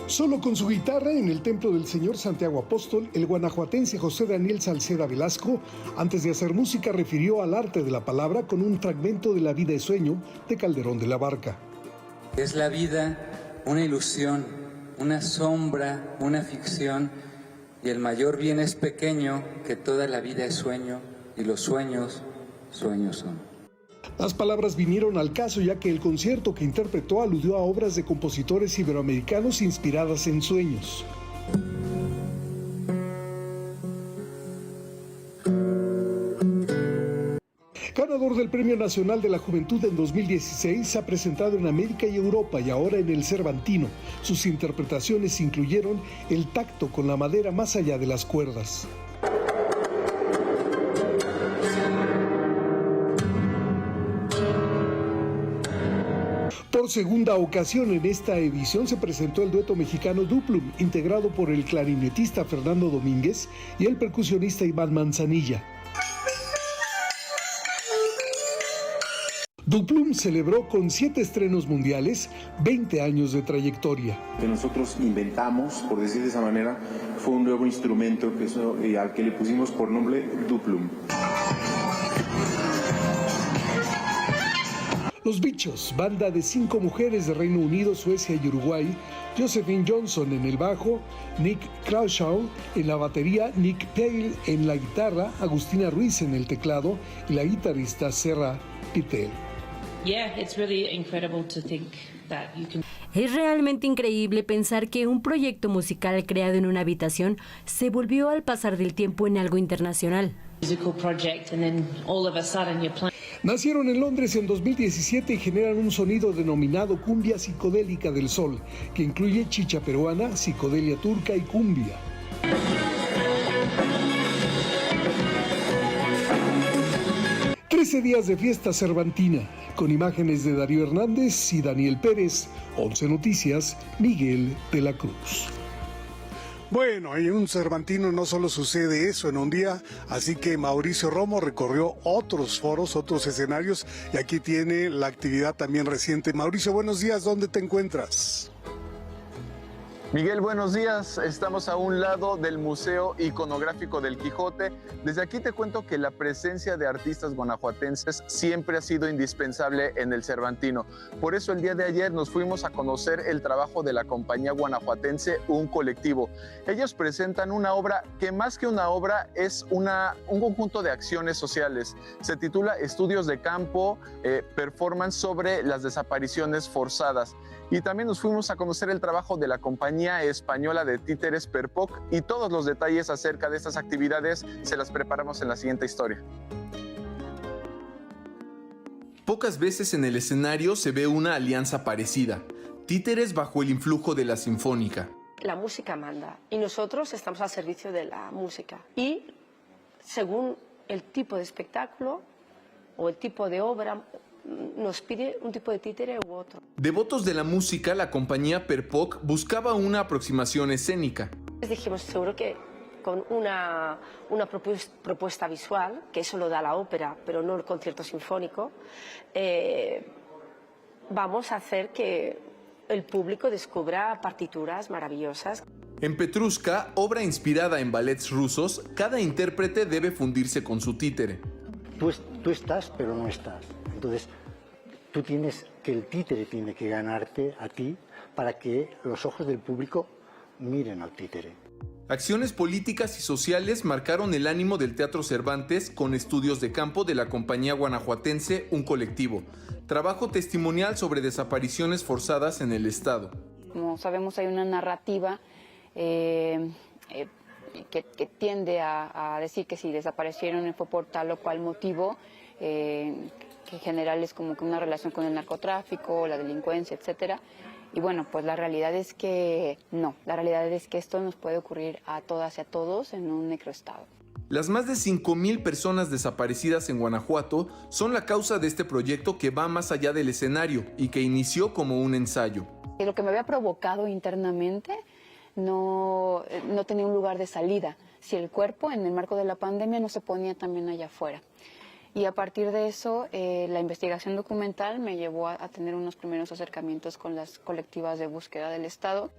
S9: Solo con su guitarra en el templo del Señor Santiago Apóstol, el guanajuatense José Daniel Salceda Velasco, antes de hacer música, refirió al arte de la palabra con un fragmento de La vida es sueño de Calderón de la Barca.
S10: Es la vida una ilusión, una sombra, una ficción, y el mayor bien es pequeño, que toda la vida es sueño, y los sueños, sueños son.
S9: Las palabras vinieron al caso ya que el concierto que interpretó aludió a obras de compositores iberoamericanos inspiradas en sueños. Ganador del Premio Nacional de la Juventud en 2016, se ha presentado en América y Europa y ahora en el Cervantino. Sus interpretaciones incluyeron el tacto con la madera más allá de las cuerdas. Por segunda ocasión en esta edición se presentó el dueto mexicano Duplum, integrado por el clarinetista Fernando Domínguez y el percusionista Iván Manzanilla. Duplum celebró con 7 estrenos mundiales 20 años de trayectoria.
S11: Que nosotros inventamos, por decir de esa manera, fue un nuevo instrumento al que le pusimos por nombre Duplum.
S9: Los Bichos, banda de 5 mujeres de Reino Unido, Suecia y Uruguay, Josephine Johnson en el bajo, Nick Crawshaw en la batería, Nick Pale en la guitarra, Agustina Ruiz en el teclado y la guitarrista Serra Pitel.
S12: Es realmente increíble pensar que un proyecto musical creado en una habitación se volvió al pasar del tiempo en algo internacional.
S13: Nacieron en Londres en 2017 y generan un sonido denominado cumbia psicodélica del sol, que incluye chicha peruana, psicodelia turca y cumbia. Días de fiesta cervantina, con imágenes de Darío Hernández y Daniel Pérez. 11 Noticias, Miguel de la Cruz.
S9: Bueno, en un Cervantino no solo sucede eso en un día, así que Mauricio Romo recorrió otros foros, otros escenarios, y aquí tiene la actividad también reciente. Mauricio, buenos días, ¿dónde te encuentras?
S14: Miguel, buenos días. Estamos a un lado del Museo Iconográfico del Quijote. Desde aquí te cuento que la presencia de artistas guanajuatenses siempre ha sido indispensable en el Cervantino. Por eso el día de ayer nos fuimos a conocer el trabajo de la compañía guanajuatense Un Colectivo. Ellos presentan una obra que más que una obra es un conjunto de acciones sociales. Se titula Estudios de Campo, Performance sobre las desapariciones forzadas. Y también nos fuimos a conocer el trabajo de la compañía española de títeres Perpoc, y todos los detalles acerca de estas actividades se las preparamos en la siguiente historia.
S15: Pocas veces en el escenario se ve una alianza parecida. Títeres bajo el influjo de la Sinfónica.
S16: La música manda y nosotros estamos al servicio de la música. Y según el tipo de espectáculo o el tipo de obra, nos pide un tipo de títere u otro.
S15: Devotos de la música, la compañía Perpoc buscaba una aproximación escénica.
S16: Les dijimos, seguro que con una propuesta visual, que eso lo da la ópera, pero no el concierto sinfónico, vamos a hacer que el público descubra partituras maravillosas.
S15: En Petrushka, obra inspirada en ballets rusos, cada intérprete debe fundirse con su títere.
S26: Tú estás, pero no estás. Entonces, el títere tiene que ganarte a ti para que los ojos del público miren al títere.
S15: Acciones políticas y sociales marcaron el ánimo del Teatro Cervantes con estudios de campo de la compañía guanajuatense Un Colectivo. Trabajo testimonial sobre desapariciones forzadas en el Estado.
S27: Como sabemos, hay una narrativa que tiende a decir que si desaparecieron fue por tal o cual motivo, que en general es como que una relación con el narcotráfico, la delincuencia, etcétera. Y bueno, pues la realidad es que no, la realidad es que esto nos puede ocurrir a todas y a todos en un microestado.
S15: Las más de 5,000 personas desaparecidas en Guanajuato son la causa de este proyecto que va más allá del escenario y que inició como un ensayo.
S27: Y lo que me había provocado internamente no tenía un lugar de salida, si el cuerpo en el marco de la pandemia no se ponía también allá afuera. Y a partir de eso, la investigación documental me llevó a tener unos primeros acercamientos con las colectivas de búsqueda del Estado.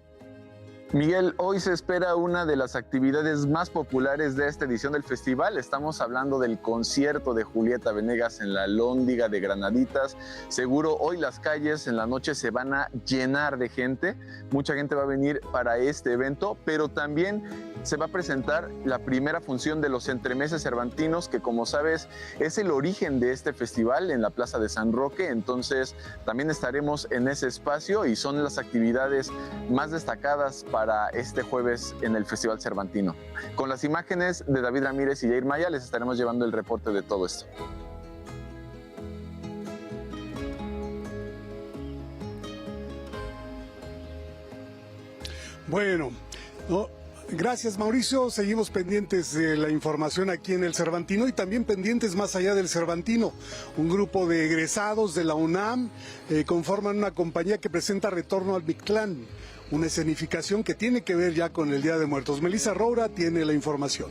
S14: Miguel, hoy se espera una de las actividades más populares de esta edición del festival. Estamos hablando del concierto de Julieta Venegas en la Lóndiga de Granaditas. Seguro hoy las calles en la noche se van a llenar de gente. Mucha gente va a venir para este evento, pero también se va a presentar la primera función de los entremeses cervantinos, que como sabes es el origen de este festival en la Plaza de San Roque. Entonces también estaremos en ese espacio y son las actividades más destacadas para este jueves en el Festival Cervantino. Con las imágenes de David Ramírez y Jair Maya les estaremos llevando el reporte de todo esto.
S9: Bueno, gracias Mauricio, seguimos pendientes de la información aquí en el Cervantino y también pendientes más allá del Cervantino. Un grupo de egresados de la UNAM conforman una compañía que presenta Retorno al Mictlán, una escenificación que tiene que ver ya con el Día de Muertos. Melissa Roura tiene la información.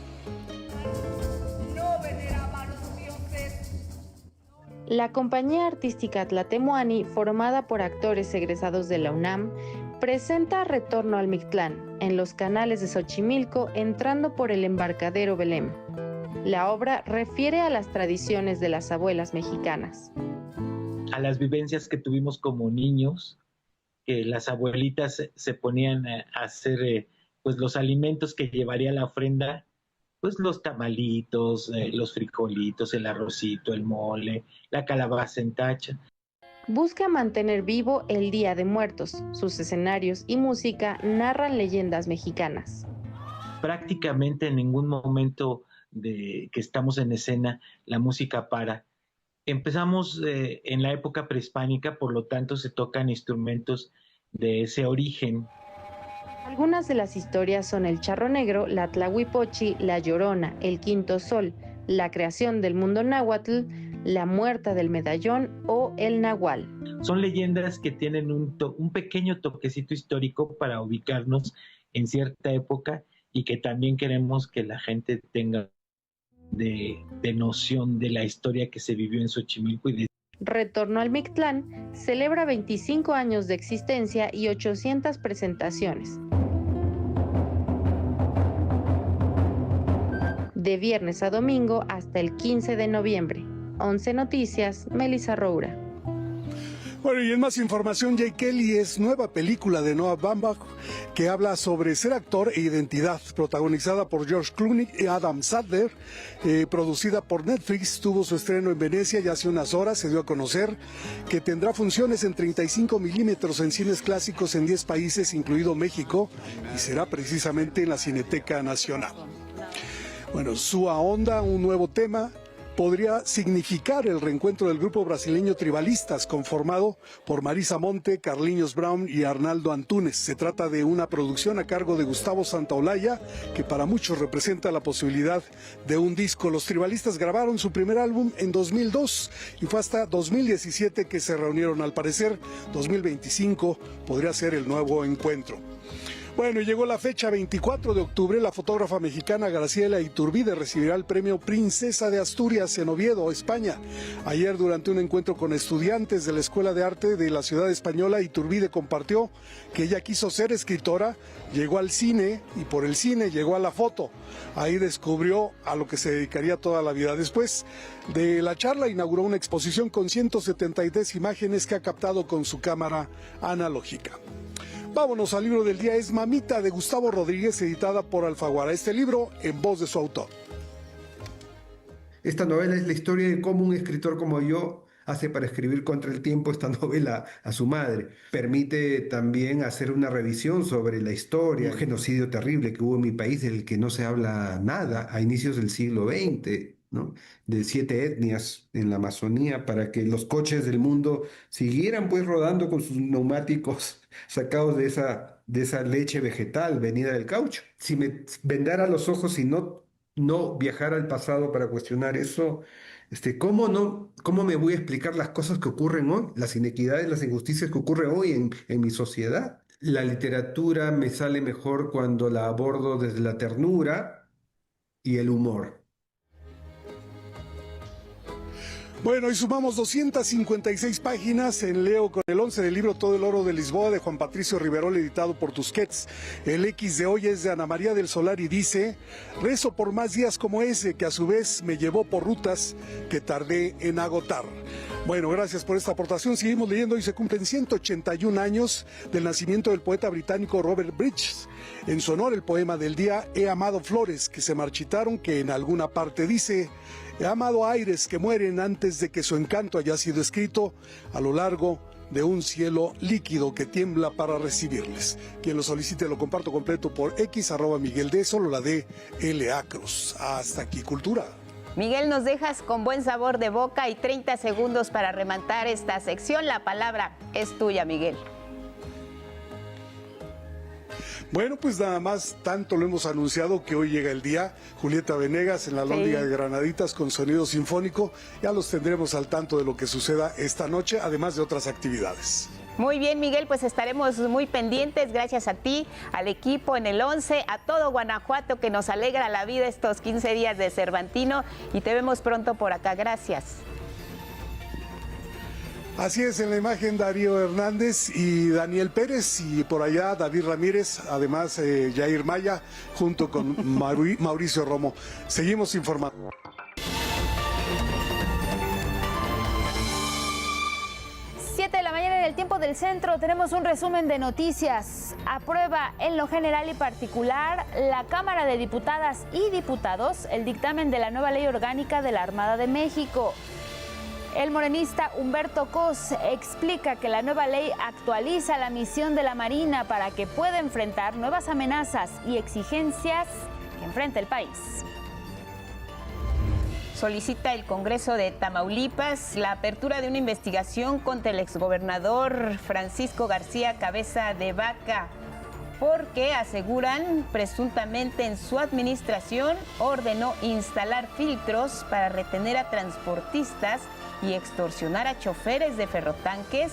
S28: La compañía artística Tlatemuani, formada por actores egresados de la UNAM, presenta Retorno al Mictlán en los canales de Xochimilco, entrando por el embarcadero Belém. La obra refiere a las tradiciones de las abuelas mexicanas.
S29: A las vivencias que tuvimos como niños, que las abuelitas se ponían a hacer pues los alimentos que llevaría la ofrenda, pues los tamalitos, los frijolitos, el arrocito, el mole, la calabaza en tacha.
S28: busca mantener vivo el Día de Muertos. Sus escenarios y música narran leyendas mexicanas.
S29: Prácticamente en ningún momento de que estamos en escena la música para. Empezamos en la época prehispánica, por lo tanto se tocan instrumentos de ese origen.
S28: Algunas de las historias son el Charro Negro, la Tlahuipochi, la Llorona, el Quinto Sol, la creación del mundo náhuatl, la muerta del medallón o el Nahual.
S29: Son leyendas que tienen un pequeño toquecito histórico para ubicarnos en cierta época y que también queremos que la gente tenga de noción de la historia que se vivió en Xochimilco.
S28: Retorno al Mictlán celebra 25 años de existencia y 800 presentaciones. De viernes a domingo hasta el 15 de noviembre. 11 Noticias, Melissa Roura.
S13: Bueno, y en más información, Jake Kelly es nueva película de Noah Baumbach que habla sobre ser actor e identidad, protagonizada por George Clooney y Adam Sandler, producida por Netflix, tuvo su estreno en Venecia y hace unas horas se dio a conocer que tendrá funciones en 35 milímetros en cines clásicos en 10 países, incluido México, y será precisamente en la Cineteca Nacional. Bueno, Sua Onda, un nuevo tema, podría significar el reencuentro del grupo brasileño Tribalistas, conformado por Marisa Monte, Carlinhos Brown y Arnaldo Antunes. Se trata de una producción a cargo de Gustavo Santaolalla, que para muchos representa la posibilidad de un disco. Los Tribalistas grabaron su primer álbum en 2002 y fue hasta 2017 que se reunieron. Al parecer, 2025 podría ser el nuevo encuentro. Bueno, llegó la fecha, 24 de octubre, la fotógrafa mexicana Graciela Iturbide recibirá el premio Princesa de Asturias en Oviedo, España. Ayer, durante un encuentro con estudiantes de la Escuela de Arte de la ciudad española, Iturbide compartió que ella quiso ser escritora, llegó al cine y por el cine llegó a la foto. Ahí descubrió a lo que se dedicaría toda la vida. Después de la charla inauguró una exposición con 173 imágenes que ha captado con su cámara analógica. Vámonos al libro del día, es Mamita de Gustavo Rodríguez, editada por Alfaguara. Este libro en voz de su autor.
S1: Esta novela es la historia de cómo un escritor como yo hace para escribir contra el tiempo esta novela a su madre. Permite también hacer una revisión sobre la historia, un genocidio terrible que hubo en mi país del que no se habla nada a inicios del siglo XX. ¿no? De 7 etnias en la Amazonía para que los coches del mundo siguieran pues rodando con sus neumáticos sacados de esa leche vegetal venida del caucho. Si me vendara los ojos y no viajara al pasado para cuestionar eso, ¿cómo me voy a explicar las cosas que ocurren hoy, las inequidades, las injusticias que ocurren hoy en mi sociedad? La literatura me sale mejor cuando la abordo desde la ternura y el humor.
S13: Bueno, y sumamos 256 páginas en Leo con el 11 del libro Todo el oro de Lisboa de Juan Patricio Riverol, editado por Tusquets. El X de hoy es de Ana María del Solar y dice: rezo por más días como ese, que a su vez me llevó por rutas que tardé en agotar. Bueno, gracias por esta aportación. Seguimos leyendo. Hoy se cumplen 181 años del nacimiento del poeta británico Robert Bridges. En su honor, el poema del día, He amado flores que se marchitaron, que en alguna parte dice: he amado aires que mueren antes de que su encanto haya sido escrito a lo largo de un cielo líquido que tiembla para recibirles. Quien lo solicite lo comparto completo por X, @Miguel D, solo la D, LA Cruz. Hasta aquí, Cultura.
S2: Miguel, nos dejas con buen sabor de boca y 30 segundos para rematar esta sección. La palabra es tuya, Miguel.
S13: Bueno, pues nada más, tanto lo hemos anunciado que hoy llega el día. Julieta Venegas en la Lóndiga de Granaditas con sonido sinfónico. Ya los tendremos al tanto de lo que suceda esta noche, además de otras actividades.
S2: Muy bien, Miguel, pues estaremos muy pendientes. Gracias a ti, al equipo en el 11, a todo Guanajuato que nos alegra la vida estos 15 días de Cervantino, y te vemos pronto por acá. Gracias.
S13: Así es, en la imagen Darío Hernández y Daniel Pérez, y por allá David Ramírez, además Jair Maya, junto con Mauricio Romo. Seguimos informando.
S3: De la mañana en el tiempo del centro tenemos un resumen de noticias. Aprueba en lo general y particular la Cámara de Diputadas y Diputados el dictamen de la nueva ley orgánica de la Armada de México. El morenista Humberto Cos explica que la nueva ley actualiza la misión de la Marina para que pueda enfrentar nuevas amenazas y exigencias que enfrenta el país.
S2: Solicita el Congreso de Tamaulipas la apertura de una investigación contra el exgobernador Francisco García Cabeza de Vaca, porque aseguran presuntamente en su administración ordenó instalar filtros para retener a transportistas y extorsionar a choferes de ferrotanques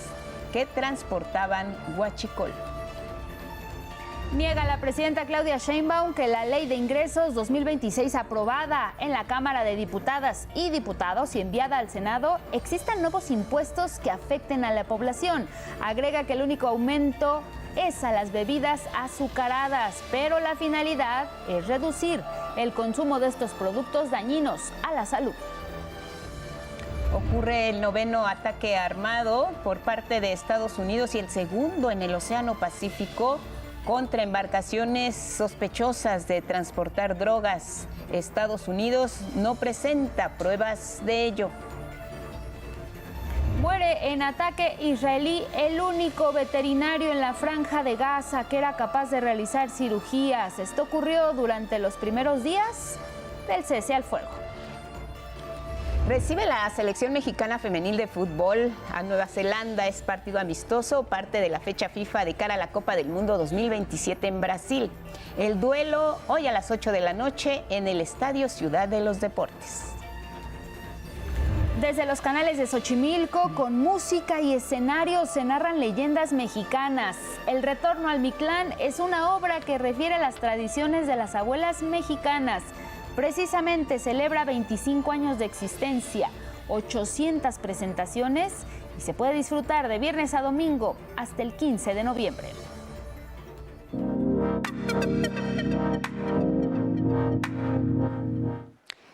S2: que transportaban huachicol.
S3: Niega la presidenta Claudia Sheinbaum que la Ley de Ingresos 2026 aprobada en la Cámara de Diputadas y Diputados y enviada al Senado existan nuevos impuestos que afecten a la población. Agrega que el único aumento es a las bebidas azucaradas, pero la finalidad es reducir el consumo de estos productos dañinos a la salud.
S2: Ocurre el 9º ataque armado por parte de Estados Unidos y el segundo en el Océano Pacífico contra embarcaciones sospechosas de transportar drogas. Estados Unidos no presenta pruebas de ello.
S3: Muere en ataque israelí el único veterinario en la Franja de Gaza que era capaz de realizar cirugías. Esto ocurrió durante los primeros días del cese al fuego.
S2: Recibe la selección mexicana femenil de fútbol a Nueva Zelanda. Es partido amistoso, parte de la fecha FIFA de cara a la Copa del Mundo 2027 en Brasil. El duelo hoy a las 8 de la noche en el Estadio Ciudad de los Deportes.
S3: Desde los canales de Xochimilco, con música y escenarios, se narran leyendas mexicanas. El Retorno al Mictlán es una obra que refiere a las tradiciones de las abuelas mexicanas. Precisamente celebra 25 años de existencia, 800 presentaciones y se puede disfrutar de viernes a domingo hasta el 15 de noviembre.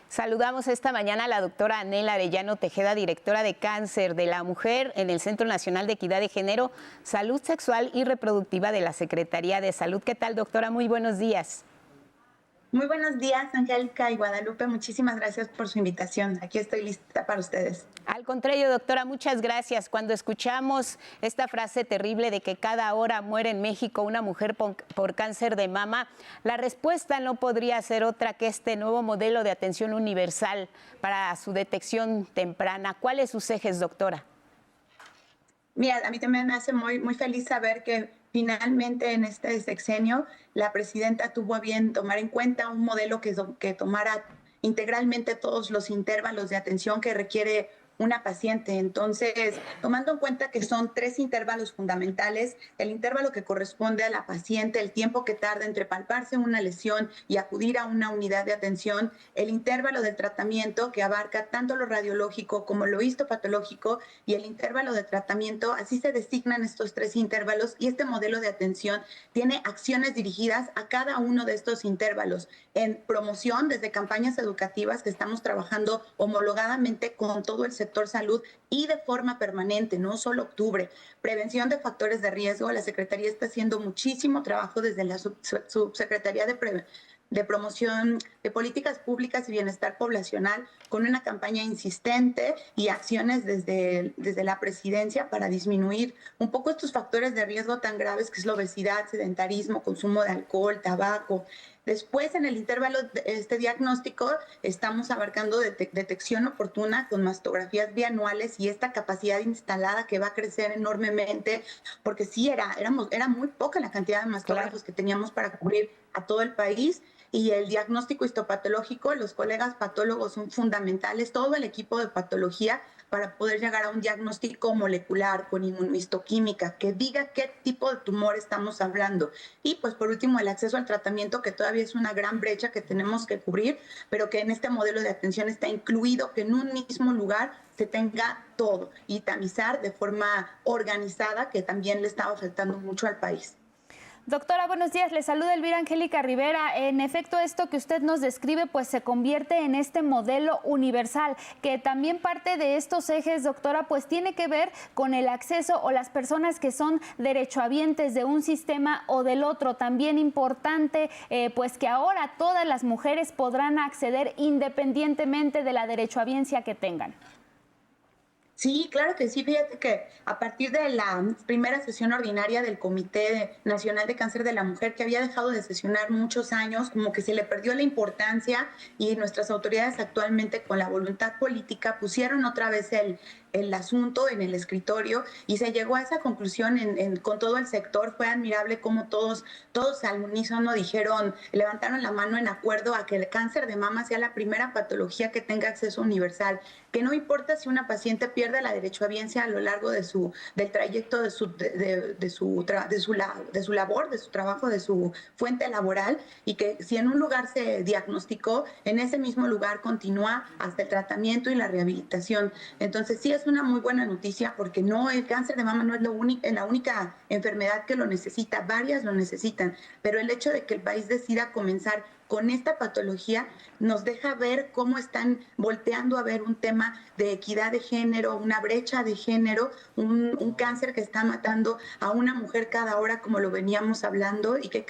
S2: Saludamos esta mañana a la doctora Anela Arellano Tejeda, directora de Cáncer de la Mujer en el Centro Nacional de Equidad de Género, Salud Sexual y Reproductiva de la Secretaría de Salud. ¿Qué tal, doctora? Muy buenos días.
S4: Muy buenos días, Angélica y Guadalupe. Muchísimas gracias por su invitación. Aquí estoy lista para ustedes.
S2: Al contrario, doctora, muchas gracias. Cuando escuchamos esta frase terrible de que cada hora muere en México una mujer por cáncer de mama, la respuesta no podría ser otra que este nuevo modelo de atención universal para su detección temprana. ¿Cuáles sus ejes, doctora?
S4: Mira, a mí también me hace muy feliz saber que finalmente en este sexenio la presidenta tuvo a bien tomar en cuenta un modelo que tomara integralmente todos los intervalos de atención que requiere una paciente. Entonces, tomando en cuenta que son 3 intervalos fundamentales, el intervalo que corresponde a la paciente, el tiempo que tarda entre palparse una lesión y acudir a una unidad de atención, el intervalo de tratamiento que abarca tanto lo radiológico como lo histopatológico y el intervalo de tratamiento, así se designan estos 3 intervalos y este modelo de atención tiene acciones dirigidas a cada uno de estos intervalos en promoción desde campañas educativas que estamos trabajando homologadamente con todo el sector salud y de forma permanente, no solo octubre. Prevención de factores de riesgo, la Secretaría está haciendo muchísimo trabajo desde la Subsecretaría de Promoción de Políticas Públicas y Bienestar Poblacional con una campaña insistente y acciones desde la presidencia para disminuir un poco estos factores de riesgo tan graves que es la obesidad, sedentarismo, consumo de alcohol, tabaco. Después, en el intervalo de este diagnóstico, estamos abarcando detección oportuna con mastografías bianuales y esta capacidad instalada que va a crecer enormemente, porque sí, era muy poca la cantidad de mastógrafos que teníamos para cubrir a todo el país. Y el diagnóstico histopatológico, los colegas patólogos son fundamentales, todo el equipo de patología para poder llegar a un diagnóstico molecular con inmunohistoquímica que diga qué tipo de tumor estamos hablando. Y pues por último el acceso al tratamiento, que todavía es una gran brecha que tenemos que cubrir, pero que en este modelo de atención está incluido que en un mismo lugar se tenga todo y tamizar de forma organizada, que también le estaba faltando mucho al país.
S3: Doctora, buenos días. Le saluda Elvira Angélica Rivera. En efecto, esto que usted nos describe pues se convierte en este modelo universal, que también parte de estos ejes, doctora, pues tiene que ver con el acceso o las personas que son derechohabientes de un sistema o del otro. También importante pues que ahora todas las mujeres podrán acceder independientemente de la derechohabiencia que tengan.
S4: Sí, claro que sí. Fíjate que a partir de la primera sesión ordinaria del Comité Nacional de Cáncer de la Mujer, que había dejado de sesionar muchos años, como que se le perdió la importancia, y nuestras autoridades actualmente, con la voluntad política, pusieron otra vez el asunto en el escritorio y se llegó a esa conclusión con todo el sector. Fue admirable cómo todos al unísono dijeron, levantaron la mano en acuerdo a que el cáncer de mama sea la primera patología que tenga acceso universal, que no importa si una paciente pierde la derechohabiencia a lo largo del trayecto de su labor, de su trabajo, de su fuente laboral, y que si en un lugar se diagnosticó, en ese mismo lugar continúa hasta el tratamiento y la rehabilitación. Entonces sí es una muy buena noticia, porque el cáncer de mama no es la única enfermedad que lo necesita, varias lo necesitan, pero el hecho de que el país decida comenzar con esta patología nos deja ver cómo están volteando a ver un tema de equidad de género, una brecha de género, un cáncer que está matando a una mujer cada hora, como lo veníamos hablando, y que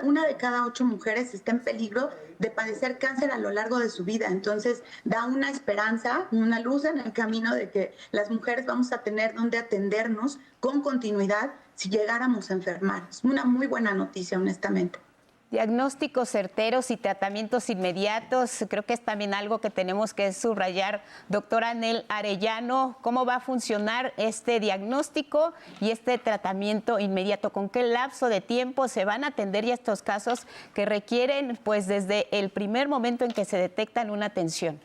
S4: una de cada 8 mujeres está en peligro de padecer cáncer a lo largo de su vida. Entonces da una esperanza, una luz en el camino de que las mujeres vamos a tener donde atendernos con continuidad si llegáramos a enfermar. Es una muy buena noticia, honestamente.
S2: Diagnósticos certeros y tratamientos inmediatos, creo que es también algo que tenemos que subrayar. Doctora Anel Arellano, ¿cómo va a funcionar este diagnóstico y este tratamiento inmediato? ¿Con qué lapso de tiempo se van a atender ya estos casos que requieren, pues, desde el primer momento en que se detectan, una atención?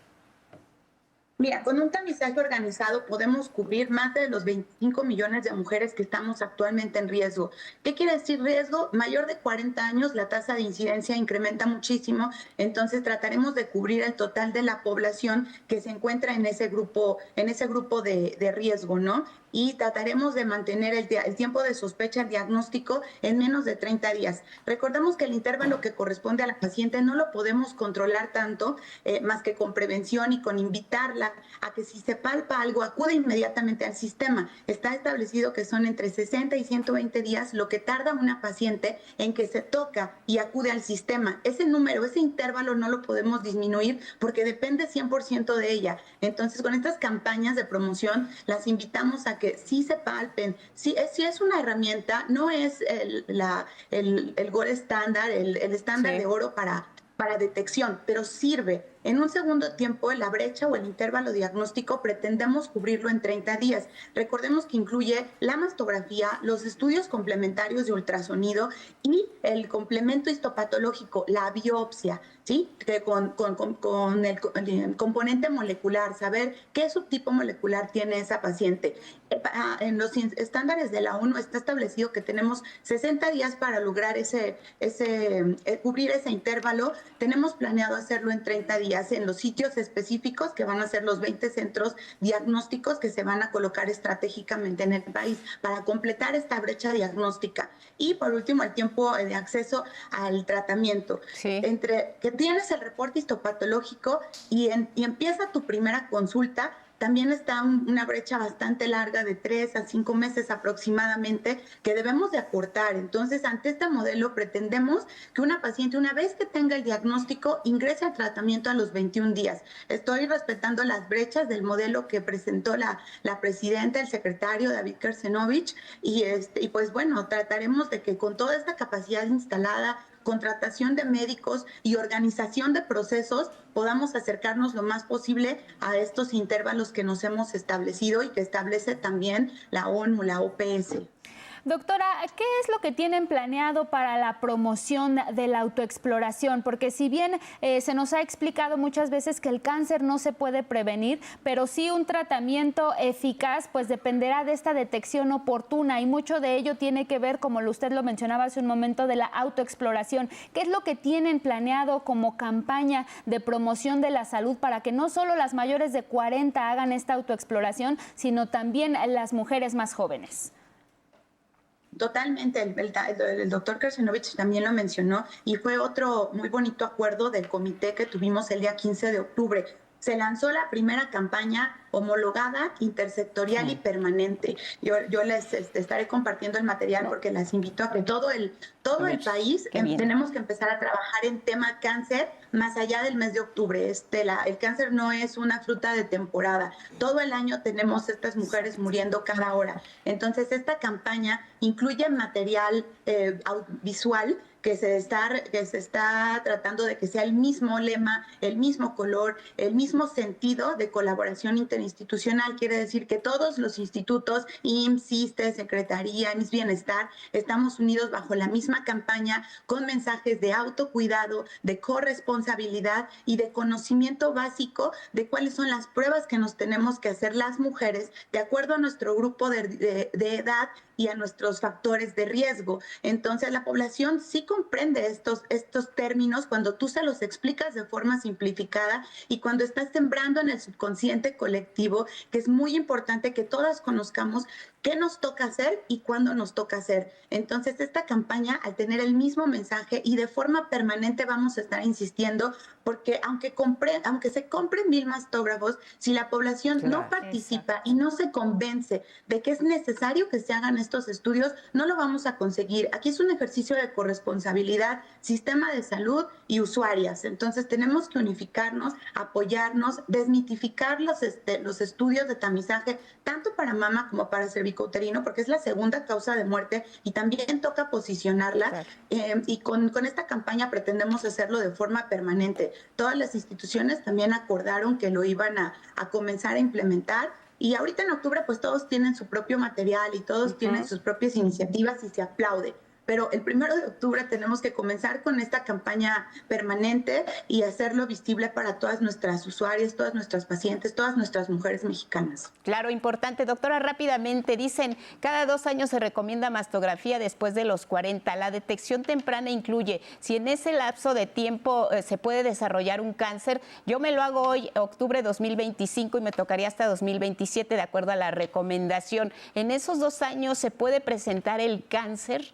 S4: Mira, con un tamizaje organizado podemos cubrir más de los 25 millones de mujeres que estamos actualmente en riesgo. ¿Qué quiere decir riesgo? Mayor de 40 años, la tasa de incidencia incrementa muchísimo, entonces trataremos de cubrir el total de la población que se encuentra en ese grupo de riesgo, ¿no? Y trataremos de mantener el tiempo de sospecha, el diagnóstico, en menos de 30 días. Recordemos que el intervalo que corresponde a la paciente no lo podemos controlar tanto, más que con prevención y con invitarla a que, si se palpa algo, acude inmediatamente al sistema. Está establecido que son entre 60 y 120 días lo que tarda una paciente en que se toca y acude al sistema. Ese número, ese intervalo no lo podemos disminuir porque depende 100% de ella. Entonces, con estas campañas de promoción, las invitamos a que sí se palpen. Sí es una herramienta, no es el gold estándar, el estándar de oro para detección, pero sirve. En un segundo tiempo, la brecha o el intervalo diagnóstico pretendemos cubrirlo en 30 días. Recordemos que incluye la mastografía, los estudios complementarios de ultrasonido y el complemento histopatológico, la biopsia, ¿sí? Que con el componente molecular, saber qué subtipo molecular tiene esa paciente. En los estándares de la ONU está establecido que tenemos 60 días para lograr cubrir ese intervalo. Tenemos planeado hacerlo en 30 días en los sitios específicos que van a ser los 20 centros diagnósticos que se van a colocar estratégicamente en el país para completar esta brecha diagnóstica. Y por último, el tiempo de acceso al tratamiento. Entre que tienes el reporte histopatológico y empieza tu primera consulta, también está una brecha bastante larga de 3 a 5 meses aproximadamente que debemos de acortar. Entonces, ante este modelo pretendemos que una paciente, una vez que tenga el diagnóstico, ingrese al tratamiento a los 21 días. Estoy respetando las brechas del modelo que presentó la presidenta, el secretario David Kersenovich, y pues bueno, trataremos de que con toda esta capacidad instalada, contratación de médicos y organización de procesos, podamos acercarnos lo más posible a estos intervalos que nos hemos establecido y que establece también la ONU, la OPS.
S3: Doctora, ¿qué es lo que tienen planeado para la promoción de la autoexploración? Porque si bien se nos ha explicado muchas veces que el cáncer no se puede prevenir, pero sí un tratamiento eficaz, pues dependerá de esta detección oportuna, y mucho de ello tiene que ver, como usted lo mencionaba hace un momento, de la autoexploración. ¿Qué es lo que tienen planeado como campaña de promoción de la salud para que no solo las mayores de 40 hagan esta autoexploración, sino también las mujeres más jóvenes?
S4: Totalmente, el doctor Kersenovich también lo mencionó, y fue otro muy bonito acuerdo del comité que tuvimos el día 15 de octubre. se lanzó la primera campaña homologada, intersectorial y permanente. Yo les estaré compartiendo el material porque las invito a que todo el país tenemos que empezar a trabajar en tema cáncer más allá del mes de octubre. El cáncer no es una fruta de temporada. Todo el año tenemos estas mujeres muriendo cada hora. Entonces, esta campaña incluye material visual que se está tratando de que sea el mismo lema, el mismo color, el mismo sentido de colaboración interinstitucional. Quiere decir que todos los institutos, IMSS, ISSSTE, Secretaría, MIS Bienestar, estamos unidos bajo la misma campaña con mensajes de autocuidado, de corresponsabilidad y de conocimiento básico de cuáles son las pruebas que nos tenemos que hacer las mujeres de acuerdo a nuestro grupo de edad y a nuestros factores de riesgo. Entonces, la población sí comprende estos términos cuando tú se los explicas de forma simplificada y cuando estás sembrando en el subconsciente colectivo, que es muy importante que todas conozcamos qué nos toca hacer y cuándo nos toca hacer. Entonces, esta campaña, al tener el mismo mensaje y de forma permanente vamos a estar insistiendo, porque aunque se compren 1000 mastógrafos, si la población no participa y no se convence de que es necesario que se hagan estos estudios, no lo vamos a conseguir. Aquí es un ejercicio de corresponsabilidad, sistema de salud y usuarias. Entonces tenemos que unificarnos, apoyarnos, desmitificar los estudios de tamizaje, tanto para mama como para cervicouterino, porque es la segunda causa de muerte y también toca posicionarla. Y con esta campaña pretendemos hacerlo de forma permanente. Todas las instituciones también acordaron que lo iban a comenzar a implementar. Y ahorita en octubre pues todos tienen su propio material y todos tienen sus propias iniciativas y se aplaude. Pero el 1 de octubre tenemos que comenzar con esta campaña permanente y hacerlo visible para todas nuestras usuarias, todas nuestras pacientes, todas nuestras mujeres mexicanas.
S2: Claro, importante. Doctora, rápidamente, dicen, cada 2 años se recomienda mastografía después de los 40. La detección temprana incluye, si en ese lapso de tiempo se puede desarrollar un cáncer, yo me lo hago hoy, octubre 2025, y me tocaría hasta 2027, de acuerdo a la recomendación. ¿En esos 2 años se puede presentar el cáncer?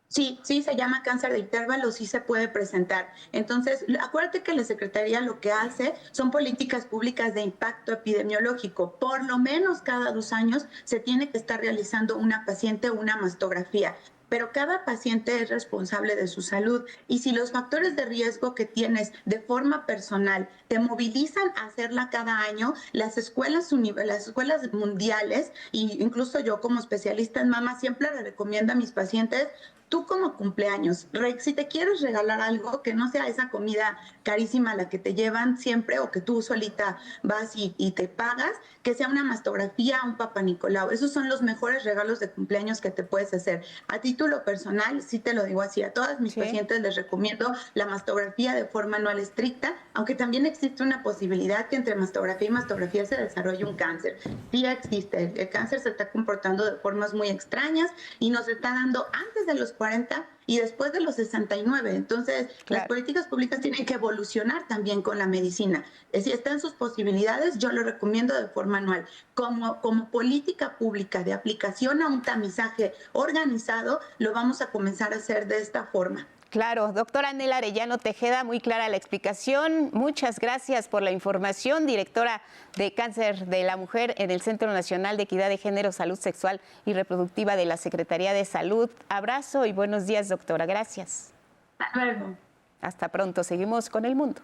S4: Sí, se llama cáncer de intervalo, sí se puede presentar. Entonces, acuérdate que la Secretaría lo que hace son políticas públicas de impacto epidemiológico. Por lo menos cada 2 años se tiene que estar realizando una paciente una mastografía. Pero cada paciente es responsable de su salud y si los factores de riesgo que tienes de forma personal te movilizan a hacerla cada año, las escuelas mundiales, e incluso yo como especialista en mama siempre le recomiendo a mis pacientes, tú como cumpleaños, si te quieres regalar algo que no sea esa comida carísima a la que te llevan siempre o que tú solita vas y te pagas, que sea una mastografía, un Papá Nicolau. Esos son los mejores regalos de cumpleaños que te puedes hacer. A título personal, sí te lo digo así, a todas mis pacientes les recomiendo la mastografía de forma anual estricta, aunque también existe una posibilidad que entre mastografía y mastografía se desarrolle un cáncer. Sí existe, el cáncer se está comportando de formas muy extrañas y nos está dando antes de los 40 y después de los 69. Entonces, las políticas públicas tienen que evolucionar también con la medicina. Si está en sus posibilidades, yo lo recomiendo de forma anual. Como política pública de aplicación a un tamizaje organizado, lo vamos a comenzar a hacer de esta forma.
S2: Claro, doctora Anhela Arellano Tejeda, muy clara la explicación. Muchas gracias por la información, directora de Cáncer de la Mujer en el Centro Nacional de Equidad de Género, Salud Sexual y Reproductiva de la Secretaría de Salud. Abrazo y buenos días, doctora. Gracias.
S4: Hasta luego.
S2: Hasta pronto. Seguimos con El Mundo.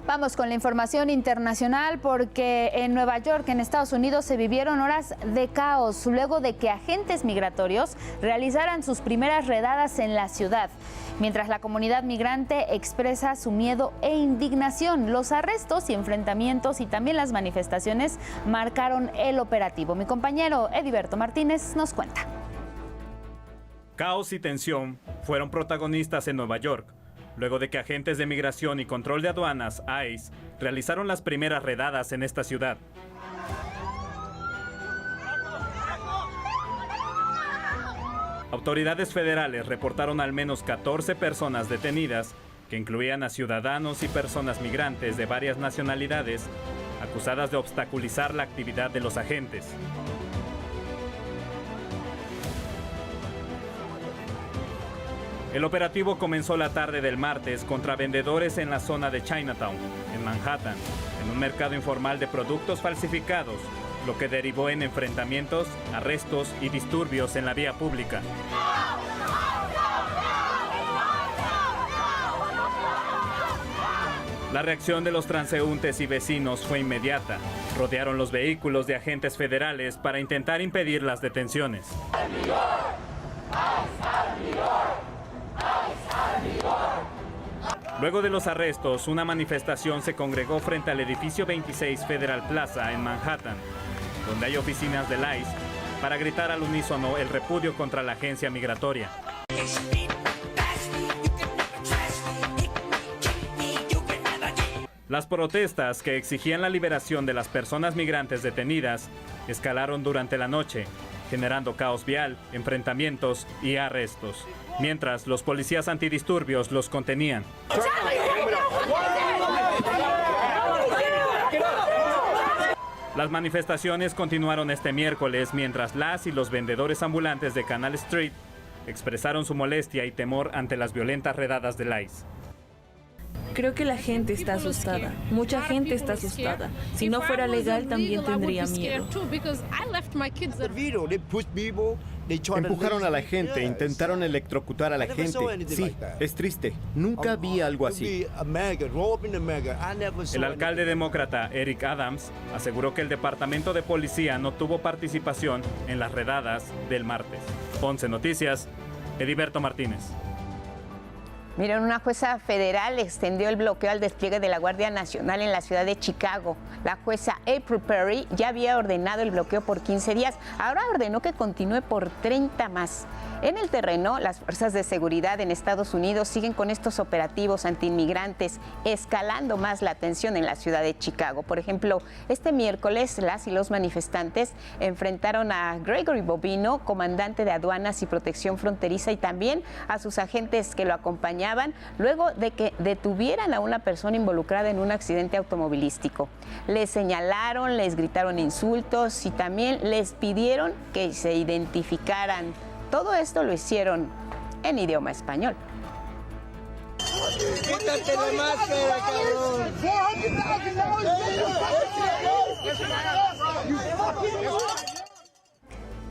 S3: Vamos con la información internacional porque en Nueva York, en Estados Unidos, se vivieron horas de caos luego de que agentes migratorios realizaran sus primeras redadas en la ciudad. Mientras la comunidad migrante expresa su miedo e indignación, los arrestos y enfrentamientos y también las manifestaciones marcaron el operativo. Mi compañero Ediberto Martínez nos cuenta.
S17: Caos y tensión fueron protagonistas en Nueva York, luego de que agentes de migración y control de aduanas, ICE, realizaron las primeras redadas en esta ciudad. Autoridades federales reportaron al menos 14 personas detenidas, que incluían a ciudadanos y personas migrantes de varias nacionalidades, acusadas de obstaculizar la actividad de los agentes. El operativo comenzó la tarde del martes contra vendedores en la zona de Chinatown, en Manhattan, en un mercado informal de productos falsificados, lo que derivó en enfrentamientos, arrestos y disturbios en la vía pública. La reacción de los transeúntes y vecinos fue inmediata. Rodearon los vehículos de agentes federales para intentar impedir las detenciones. Luego de los arrestos, una manifestación se congregó frente al edificio 26 Federal Plaza en Manhattan, donde hay oficinas del ICE, para gritar al unísono el repudio contra la agencia migratoria. Las protestas que exigían la liberación de las personas migrantes detenidas escalaron durante la noche, generando caos vial, enfrentamientos y arrestos, mientras los policías antidisturbios los contenían. Las manifestaciones continuaron este miércoles mientras las y los vendedores ambulantes de Canal Street expresaron su molestia y temor ante las violentas redadas del ICE.
S6: Creo que la gente está asustada. Mucha gente está asustada. Si no fuera legal, también tendría miedo.
S18: Empujaron a la gente, intentaron electrocutar a la gente. Sí, es triste. Nunca vi algo así.
S17: El alcalde demócrata Eric Adams aseguró que el departamento de policía no tuvo participación en las redadas del martes. 11 Noticias, Ediberto Martínez.
S2: Miren, una jueza federal extendió el bloqueo al despliegue de la Guardia Nacional en la ciudad de Chicago. La jueza April Perry ya había ordenado el bloqueo por 15 días. Ahora ordenó que continúe por 30 más. En el terreno, las fuerzas de seguridad en Estados Unidos siguen con estos operativos antiinmigrantes, escalando más la tensión en la ciudad de Chicago. Por ejemplo, este miércoles las y los manifestantes enfrentaron a Gregory Bobino, comandante de aduanas y protección fronteriza, y también a sus agentes que lo acompañaban, luego de que detuvieran a una persona involucrada en un accidente automovilístico. Les señalaron, les gritaron insultos y también les pidieron que se identificaran. Todo esto lo hicieron en idioma español.
S19: ¡Quítate la máscara, cabrón!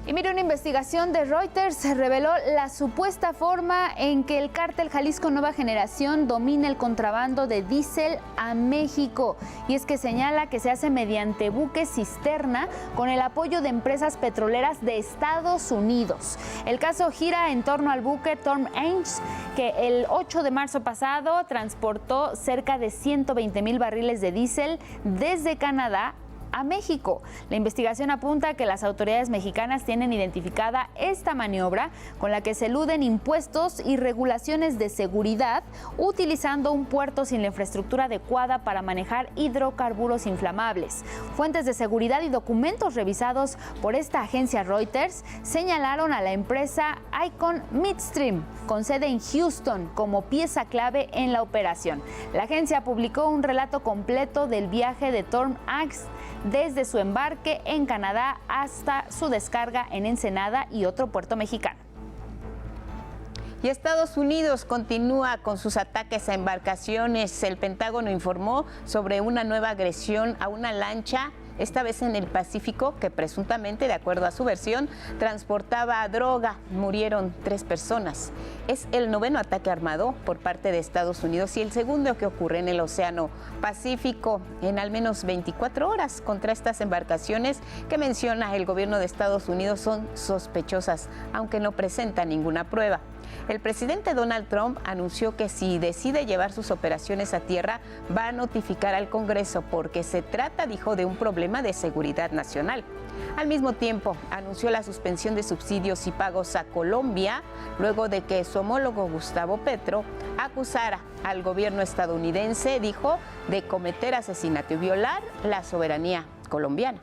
S3: Y mire, una investigación de Reuters reveló la supuesta forma en que el cártel Jalisco Nueva Generación domina el contrabando de diésel a México. Y es que señala que se hace mediante buques cisterna con el apoyo de empresas petroleras de Estados Unidos. El caso gira en torno al buque Tom Ames, que el 8 de marzo pasado transportó cerca de 120,000 barriles de diésel desde Canadá a México. La investigación apunta a que las autoridades mexicanas tienen identificada esta maniobra con la que se eluden impuestos y regulaciones de seguridad, utilizando un puerto sin la infraestructura adecuada para manejar hidrocarburos inflamables. Fuentes de seguridad y documentos revisados por esta agencia Reuters señalaron a la empresa Icon Midstream, con sede en Houston, como pieza clave en la operación. La agencia publicó un relato completo del viaje de Tom Axe desde su embarque en Canadá hasta su descarga en Ensenada y otro puerto mexicano.
S2: Y Estados Unidos continúa con sus ataques a embarcaciones. El Pentágono informó sobre una nueva agresión a una lancha, esta vez en el Pacífico, que presuntamente, de acuerdo a su versión, transportaba droga. Murieron 3 personas. Es el 9º ataque armado por parte de Estados Unidos y el segundo que ocurre en el Océano Pacífico en al menos 24 horas contra estas embarcaciones que menciona el gobierno de Estados Unidos son sospechosas, aunque no presentan ninguna prueba. El presidente Donald Trump anunció que si decide llevar sus operaciones a tierra, va a notificar al Congreso porque se trata, dijo, de un problema de seguridad nacional. Al mismo tiempo, anunció la suspensión de subsidios y pagos a Colombia, luego de que su homólogo Gustavo Petro acusara al gobierno estadounidense, dijo, de cometer asesinato y violar la soberanía colombiana.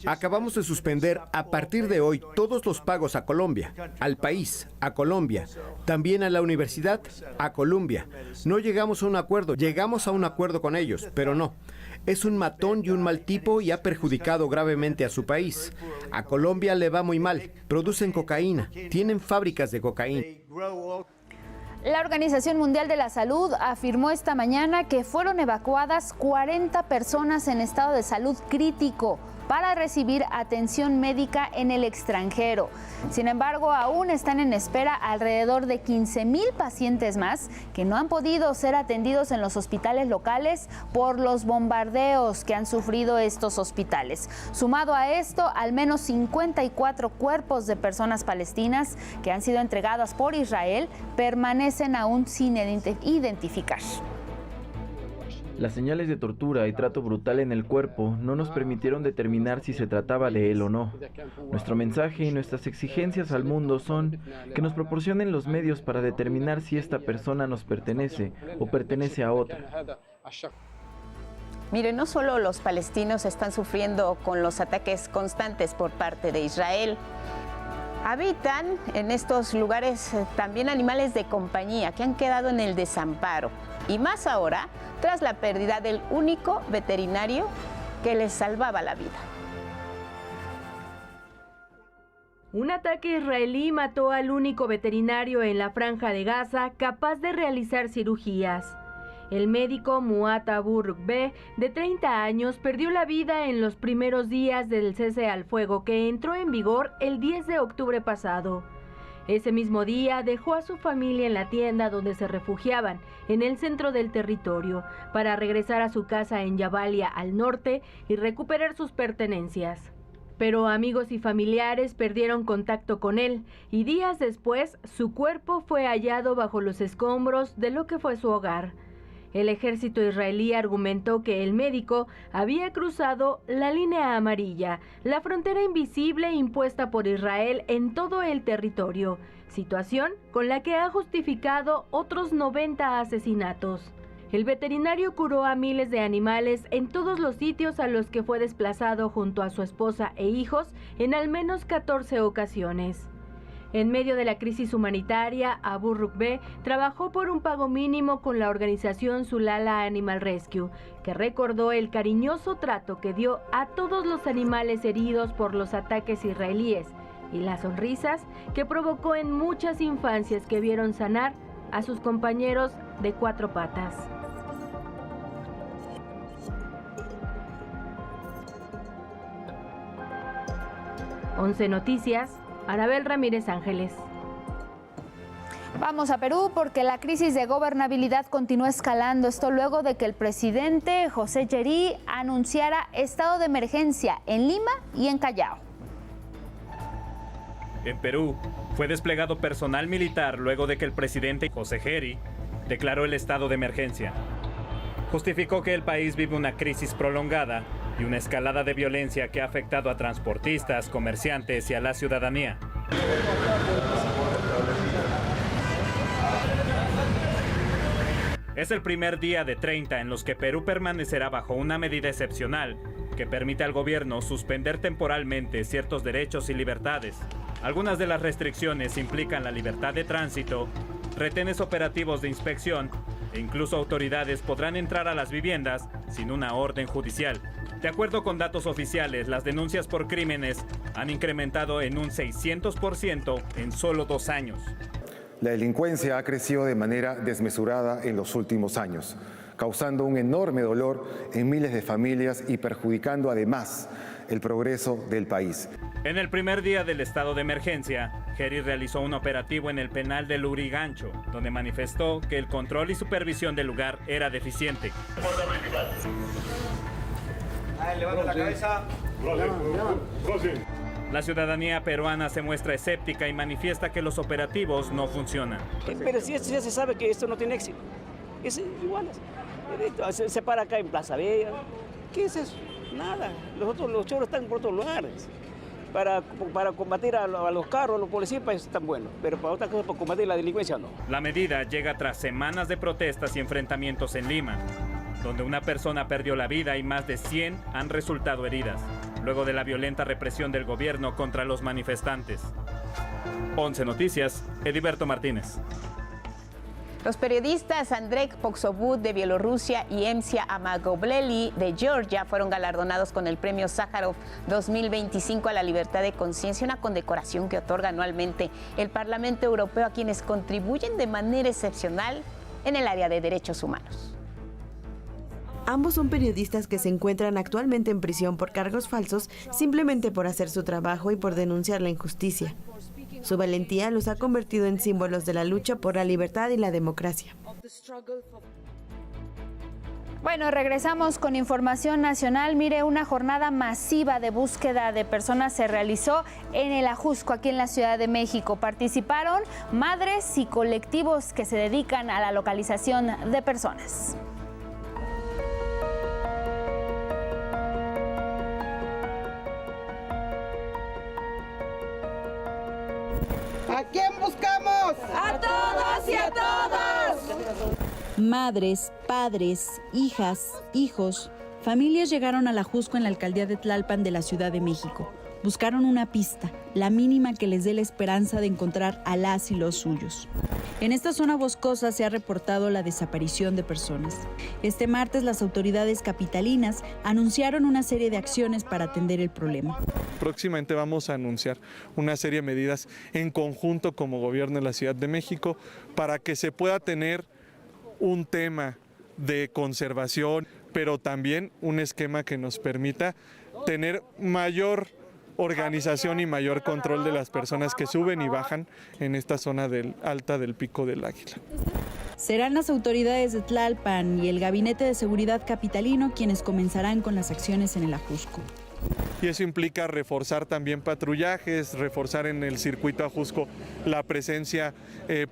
S18: Acabamos de suspender a partir de hoy todos los pagos a Colombia, al país, a Colombia, también a la universidad, a Colombia. No llegamos a un acuerdo, llegamos a un acuerdo con ellos, pero no. Es un matón y un mal tipo y ha perjudicado gravemente a su país. A Colombia le va muy mal. Producen cocaína. Tienen fábricas de cocaína.
S3: La Organización Mundial de la Salud afirmó esta mañana que fueron evacuadas 40 personas en estado de salud crítico para recibir atención médica en el extranjero. Sin embargo, aún están en espera alrededor de 15,000 pacientes más que no han podido ser atendidos en los hospitales locales por los bombardeos que han sufrido estos hospitales. Sumado a esto, al menos 54 cuerpos de personas palestinas que han sido entregadas por Israel permanecen aún sin identificar.
S5: Las señales de tortura y trato brutal en el cuerpo no nos permitieron determinar si se trataba de él o no. Nuestro mensaje y nuestras exigencias al mundo son que nos proporcionen los medios para determinar si esta persona nos pertenece o pertenece a otra.
S2: Mire, no solo los palestinos están sufriendo con los ataques constantes por parte de Israel. Habitan en estos lugares también animales de compañía que han quedado en el desamparo. Y más ahora, tras la pérdida del único veterinario que les salvaba la vida.
S12: Un ataque israelí mató al único veterinario en la Franja de Gaza capaz de realizar cirugías. El médico Muat Abu Rukbe, de 30 años, perdió la vida en los primeros días del cese al fuego que entró en vigor el 10 de octubre pasado. Ese mismo día dejó a su familia en la tienda donde se refugiaban, en el centro del territorio, para regresar a su casa en Jabalia, al norte, y recuperar sus pertenencias. Pero amigos y familiares perdieron contacto con él, y días después su cuerpo fue hallado bajo los escombros de lo que fue su hogar. El ejército israelí argumentó que el médico había cruzado la línea amarilla, la frontera invisible impuesta por Israel en todo el territorio, situación con la que ha justificado otros 90 asesinatos. El veterinario curó a miles de animales en todos los sitios a los que fue desplazado junto a su esposa e hijos en al menos 14 ocasiones. En medio de la crisis humanitaria, Abu Rukbe trabajó por un pago mínimo con la organización Sulala Animal Rescue, que recordó el cariñoso trato que dio a todos los animales heridos por los ataques israelíes y las sonrisas que provocó en muchas infancias que vieron sanar a sus compañeros de cuatro patas. Once Noticias, Anabel Ramírez Ángeles.
S3: Vamos a Perú porque la crisis de gobernabilidad continúa escalando. Esto luego de que el presidente José Gerí anunciara estado de emergencia en Lima y en Callao.
S17: En Perú fue desplegado personal militar luego de que el presidente José Gerí declaró el estado de emergencia. Justificó que el país vive una crisis prolongada y una escalada de violencia que ha afectado a transportistas, comerciantes y a la ciudadanía. Es el primer día de 30 en los que Perú permanecerá bajo una medida excepcional que permite al gobierno suspender temporalmente ciertos derechos y libertades. Algunas de las restricciones implican la libertad de tránsito, retenes operativos de inspección e incluso autoridades podrán entrar a las viviendas sin una orden judicial. De acuerdo con datos oficiales, las denuncias por crímenes han incrementado en un 600% en solo 2 años.
S7: La delincuencia ha crecido de manera desmesurada en los últimos años, causando un enorme dolor en miles de familias y perjudicando además el progreso del país.
S17: En el primer día del estado de emergencia, Gerí realizó un operativo en el penal de Lurigancho, donde manifestó que el control y supervisión del lugar era deficiente.
S19: Levanta la cabeza.
S17: La ciudadanía peruana se muestra escéptica y manifiesta que los operativos no funcionan.
S8: Pero si esto ya se sabe que esto no tiene éxito. Es igual. Se para acá en Plaza Bella. ¿Qué es eso? Nada. Los choros están por otros lugares. Para combatir a los carros, a los policías, pues están buenos. Pero para otra cosa, para combatir la delincuencia, no.
S17: La medida llega tras semanas de protestas y enfrentamientos en Lima, donde una persona perdió la vida y más de 100 han resultado heridas, luego de la violenta represión del gobierno contra los manifestantes. 11 Noticias, Ediberto Martínez.
S2: Los periodistas Andrei Poksobut de Bielorrusia y Emsia Amagobleli de Georgia fueron galardonados con el premio Sájarov 2025 a la libertad de conciencia, una condecoración que otorga anualmente el Parlamento Europeo a quienes contribuyen de manera excepcional en el área de derechos humanos.
S10: Ambos son periodistas que se encuentran actualmente en prisión por cargos falsos simplemente por hacer su trabajo y por denunciar la injusticia. Su valentía los ha convertido en símbolos de la lucha por la libertad y la democracia.
S3: Bueno, regresamos con información nacional. Mire, una jornada masiva de búsqueda de personas se realizó en el Ajusco, aquí en la Ciudad de México. Participaron madres y colectivos que se dedican a la localización de personas.
S11: ¿A quién buscamos? ¡A todos y a todas!
S16: Madres, padres, hijas, hijos, familias llegaron al Ajusco en la alcaldía de Tlalpan de la Ciudad de México. Buscaron una pista, la mínima que les dé la esperanza de encontrar a las y los suyos. En esta zona boscosa se ha reportado la desaparición de personas. Este martes las autoridades capitalinas anunciaron una serie de acciones para atender el problema.
S20: Próximamente vamos a anunciar una serie de medidas en conjunto como gobierno de la Ciudad de México para que se pueda tener un tema de conservación, pero también un esquema que nos permita tener mayor organización y mayor control de las personas que suben y bajan en esta zona alta del Pico del Águila.
S16: Serán las autoridades de Tlalpan y el Gabinete de Seguridad Capitalino quienes comenzarán con las acciones en el Ajusco.
S20: Y eso implica reforzar también patrullajes, reforzar en el circuito Ajusco la presencia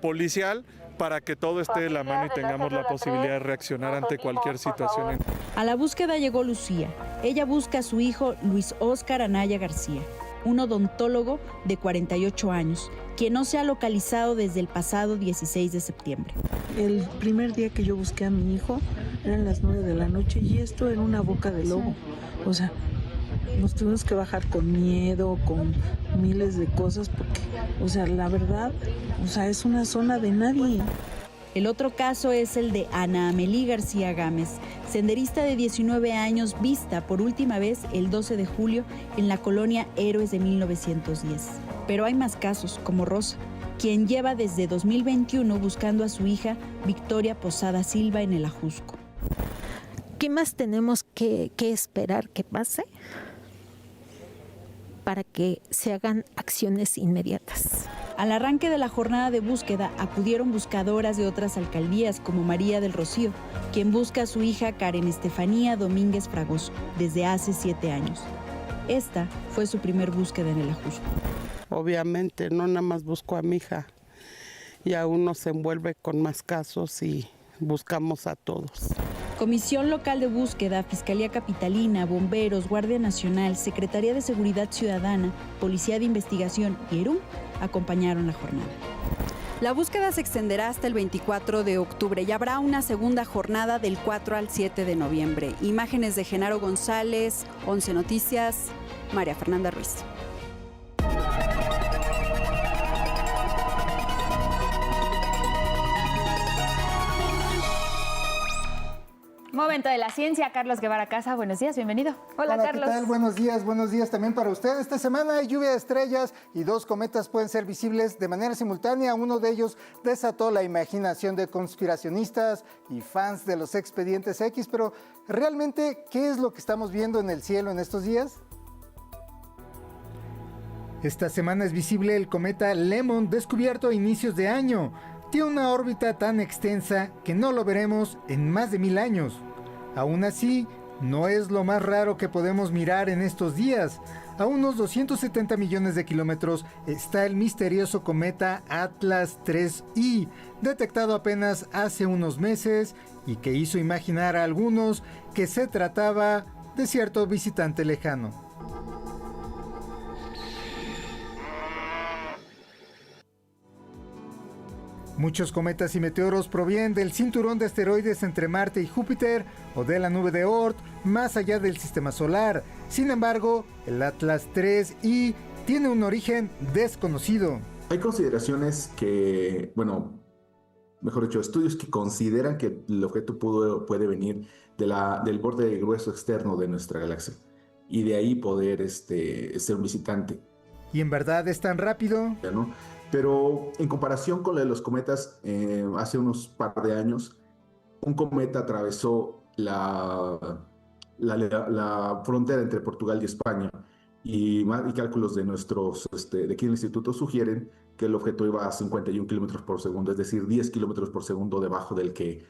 S20: policial para que todo esté de la mano y tengamos la posibilidad de reaccionar ante cualquier situación.
S16: A la búsqueda llegó Lucía. Ella busca a su hijo Luis Óscar Anaya García, un odontólogo de 48 años, quien no se ha localizado desde el pasado 16 de septiembre.
S21: El primer día que yo busqué a mi hijo eran las 9 de la noche y esto en una boca de lobo. O sea, nos tuvimos que bajar con miedo, con miles de cosas, porque, o sea, la verdad, o sea, es una zona de nadie.
S16: El otro caso es el de Ana Amelí García Gámez, senderista de 19 años, vista por última vez el 12 de julio en la colonia Héroes de 1910. Pero hay más casos, como Rosa, quien lleva desde 2021 buscando a su hija Victoria Posada Silva en el Ajusco.
S22: ¿Qué más tenemos que esperar que pase para que se hagan acciones inmediatas?
S16: Al arranque de la jornada de búsqueda acudieron buscadoras de otras alcaldías como María del Rocío, quien busca a su hija Karen Estefanía Domínguez Fragoso desde hace 7 años. Esta fue su primer búsqueda en el Ajusco.
S21: Obviamente no nada más busco a mi hija y aún nos envuelve con más casos y buscamos a todos.
S16: Comisión Local de Búsqueda, Fiscalía Capitalina, Bomberos, Guardia Nacional, Secretaría de Seguridad Ciudadana, Policía de Investigación y ERUM acompañaron la jornada. La búsqueda se extenderá hasta el 24 de octubre y habrá una segunda jornada del 4 al 7 de noviembre. Imágenes de Genaro González, 11 Noticias, María Fernanda Ruiz.
S3: Momento de la ciencia, Carlos Guevara Casa, buenos días, bienvenido. Hola Carlos.
S23: ¿Qué tal? Buenos días también para usted. Esta semana hay lluvia de estrellas y 2 cometas pueden ser visibles de manera simultánea. Uno de ellos desató la imaginación de conspiracionistas y fans de los expedientes X, pero realmente, ¿qué es lo que estamos viendo en el cielo en estos días? Esta semana es visible el cometa Lemon, descubierto a inicios de año. Tiene una órbita tan extensa que no lo veremos en más de 1000 años. Aún así, no es lo más raro que podemos mirar en estos días. A unos 270 millones de kilómetros está el misterioso cometa Atlas 3I, detectado apenas hace unos meses y que hizo imaginar a algunos que se trataba de cierto visitante lejano. Muchos cometas y meteoros provienen del cinturón de asteroides entre Marte y Júpiter o de la nube de Oort, más allá del sistema solar. Sin embargo, el Atlas 3I tiene un origen desconocido.
S24: Hay consideraciones que,
S9: mejor dicho, estudios que consideran que el objeto puede venir del borde grueso externo de nuestra galaxia y de ahí poder ser un visitante.
S23: ¿Y en verdad es tan rápido?
S9: ¿No? Pero en comparación con lo de los cometas, hace unos par de años, un cometa atravesó la frontera entre Portugal y España, y cálculos de de aquí en el instituto sugieren que el objeto iba a 51 kilómetros por segundo, es decir, 10 kilómetros por segundo debajo del que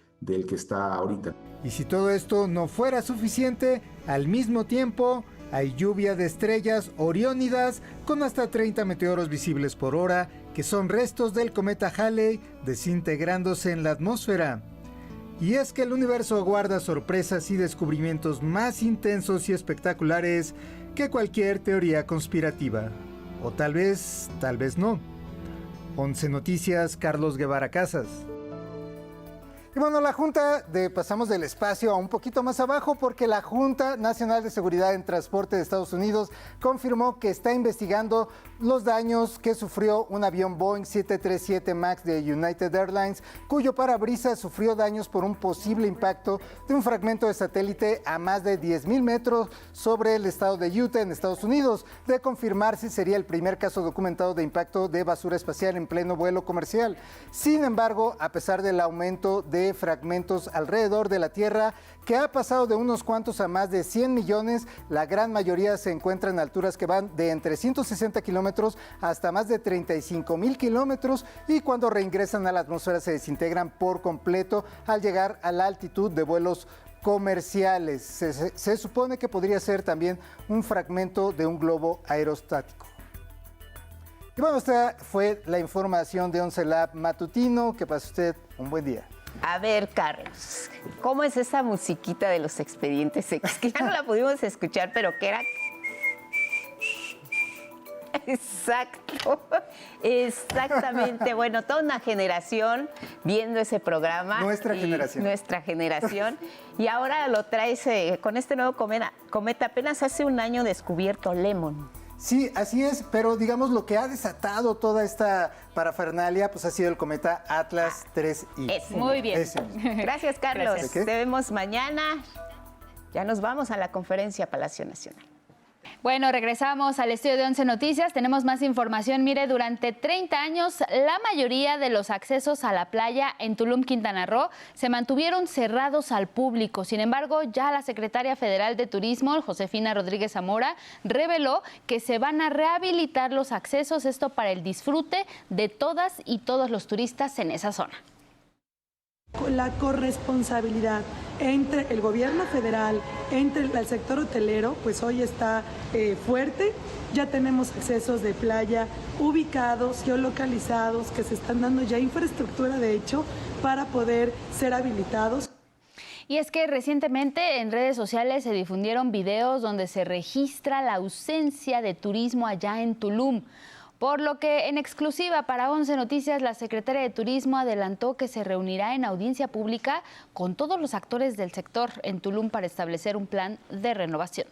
S9: está ahorita.
S23: Y si todo esto no fuera suficiente, al mismo tiempo hay lluvia de estrellas oriónidas con hasta 30 meteoros visibles por hora, que son restos del cometa Halley desintegrándose en la atmósfera. Y es que el universo guarda sorpresas y descubrimientos más intensos y espectaculares que cualquier teoría conspirativa. O tal vez no. 11 Noticias, Carlos Guevara Casas. Y bueno, pasamos del espacio a un poquito más abajo, porque la Junta Nacional de Seguridad en Transporte de Estados Unidos confirmó que está investigando los daños que sufrió un avión Boeing 737 MAX de United Airlines, cuyo parabrisas sufrió daños por un posible impacto de un fragmento de satélite a más de 10,000 metros sobre el estado de Utah, en Estados Unidos. De confirmarse, sería el primer caso documentado de impacto de basura espacial en pleno vuelo comercial. Sin embargo, a pesar del aumento de fragmentos alrededor de la Tierra, que ha pasado de unos cuantos a más de 100 millones, la gran mayoría se encuentra en alturas que van de entre 160 kilómetros hasta más de 35,000 kilómetros, y cuando reingresan a la atmósfera se desintegran por completo al llegar a la altitud de vuelos comerciales. Se supone que podría ser también un fragmento de un globo aerostático. Y bueno, esta fue la información de 11 Lab Matutino. Que pase usted un buen día.
S2: A ver, Carlos, ¿cómo es esa musiquita de los expedientes X? Que ya no la pudimos escuchar, pero que era... Exacto, exactamente. Bueno, toda una generación viendo ese programa.
S23: Nuestra
S2: generación. Y ahora lo traes con este nuevo cometa. Apenas hace un año descubierto Lemon.
S23: Sí, así es, pero digamos lo que ha desatado toda esta parafernalia pues ha sido el cometa Atlas 3I.
S2: Muy bien. Gracias, Carlos.
S23: Gracias.
S2: Te vemos mañana. Ya nos vamos a la conferencia Palacio Nacional.
S3: Bueno, regresamos al estudio de 11 Noticias. Tenemos más información. Mire, durante 30 años, la mayoría de los accesos a la playa en Tulum, Quintana Roo, se mantuvieron cerrados al público. Sin embargo, ya la secretaria federal de Turismo, Josefina Rodríguez Zamora, reveló que se van a rehabilitar los accesos, esto para el disfrute de todas y todos los turistas en esa zona.
S21: La corresponsabilidad entre el gobierno federal, entre el sector hotelero, pues hoy está fuerte. Ya tenemos accesos de playa ubicados, geolocalizados, que se están dando ya infraestructura, de hecho, para poder ser habilitados.
S3: Y es que recientemente en redes sociales se difundieron videos donde se registra la ausencia de turismo allá en Tulum. Por lo que en exclusiva para 11 Noticias, la secretaria de Turismo adelantó que se reunirá en audiencia pública con todos los actores del sector en Tulum para establecer un plan de renovación.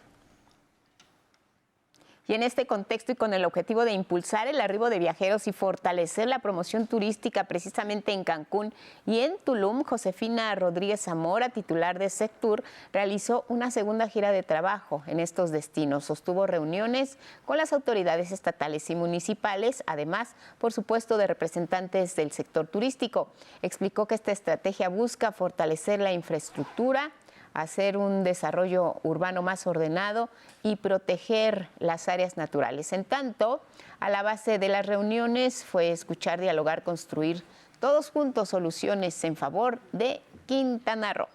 S2: Y en este contexto y con el objetivo de impulsar el arribo de viajeros y fortalecer la promoción turística precisamente en Cancún y en Tulum, Josefina Rodríguez Zamora, titular de Sectur, realizó una segunda gira de trabajo en estos destinos. Sostuvo reuniones con las autoridades estatales y municipales, además, por supuesto, de representantes del sector turístico. Explicó que esta estrategia busca fortalecer la infraestructura, hacer un desarrollo urbano más ordenado y proteger las áreas naturales. En tanto, a la base de las reuniones fue escuchar, dialogar, construir todos juntos soluciones en favor de Quintana Roo.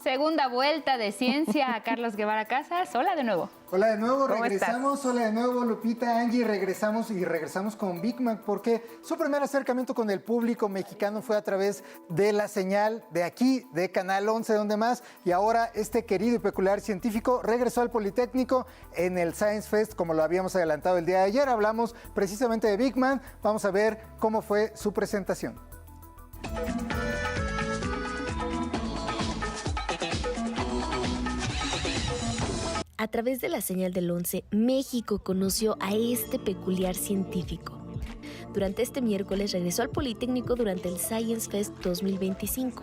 S3: Segunda vuelta de ciencia a Carlos Guevara Casas. Hola de nuevo.
S23: Hola de nuevo,
S2: regresamos.
S23: Hola de nuevo, Lupita, Angie. Regresamos con Big Mac porque su primer acercamiento con el público mexicano fue a través de la señal de aquí, de Canal 11, donde más. Y ahora este querido y peculiar científico regresó al Politécnico en el Science Fest, como lo habíamos adelantado el día de ayer. Hablamos precisamente de Big Man. Vamos a ver cómo fue su presentación.
S1: A través de la señal del 11, México conoció a este peculiar científico. Durante este miércoles regresó al Politécnico durante el Science Fest 2025.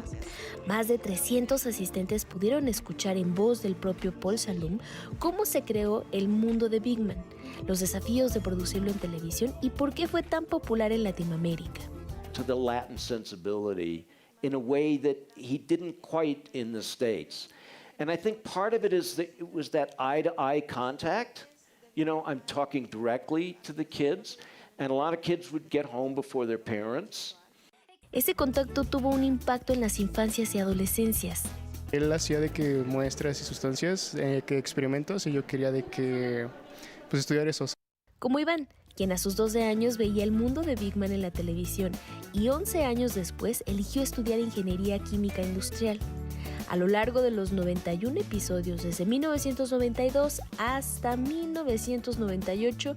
S1: Más de 300 asistentes pudieron escuchar en voz del propio Paul Salum cómo se creó el mundo de Big Man, los desafíos de producirlo en televisión y por qué fue tan popular en Latinoamérica.
S14: To the Latin sensibility in a way that he didn't quite in the States. And I think part of it is that it was that eye-to-eye contact. You know, I'm talking directly to the kids, and a lot of kids would get home before their parents.
S1: Ese contacto tuvo un impacto en las infancias y adolescencias.
S15: Él hacía de que muestras y sustancias, que experimentos, y yo quería de que pues estudiar esos.
S1: Como Iván, quien a sus 12 años veía el mundo de Big Man en la televisión y 11 años después eligió estudiar Ingeniería Química Industrial. A lo largo de los 91 episodios, desde 1992 hasta 1998,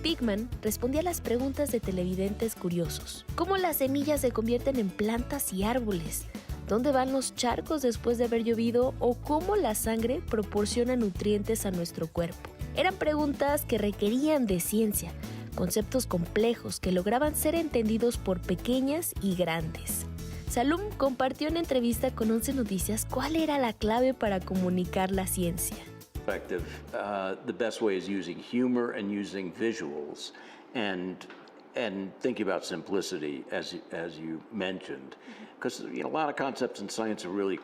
S1: Big Man respondía a las preguntas de televidentes curiosos. ¿Cómo las semillas se convierten en plantas y árboles? ¿Dónde van los charcos después de haber llovido? ¿O cómo la sangre proporciona nutrientes a nuestro cuerpo? Eran preguntas que requerían de ciencia, conceptos complejos que lograban ser entendidos por pequeñas y grandes. Salum compartió en entrevista con 11 Noticias cuál era la clave para comunicar la ciencia.
S14: The best way is using humor and using visuals and thinking about simplicity, as you mentioned, because a lot of concepts in science are really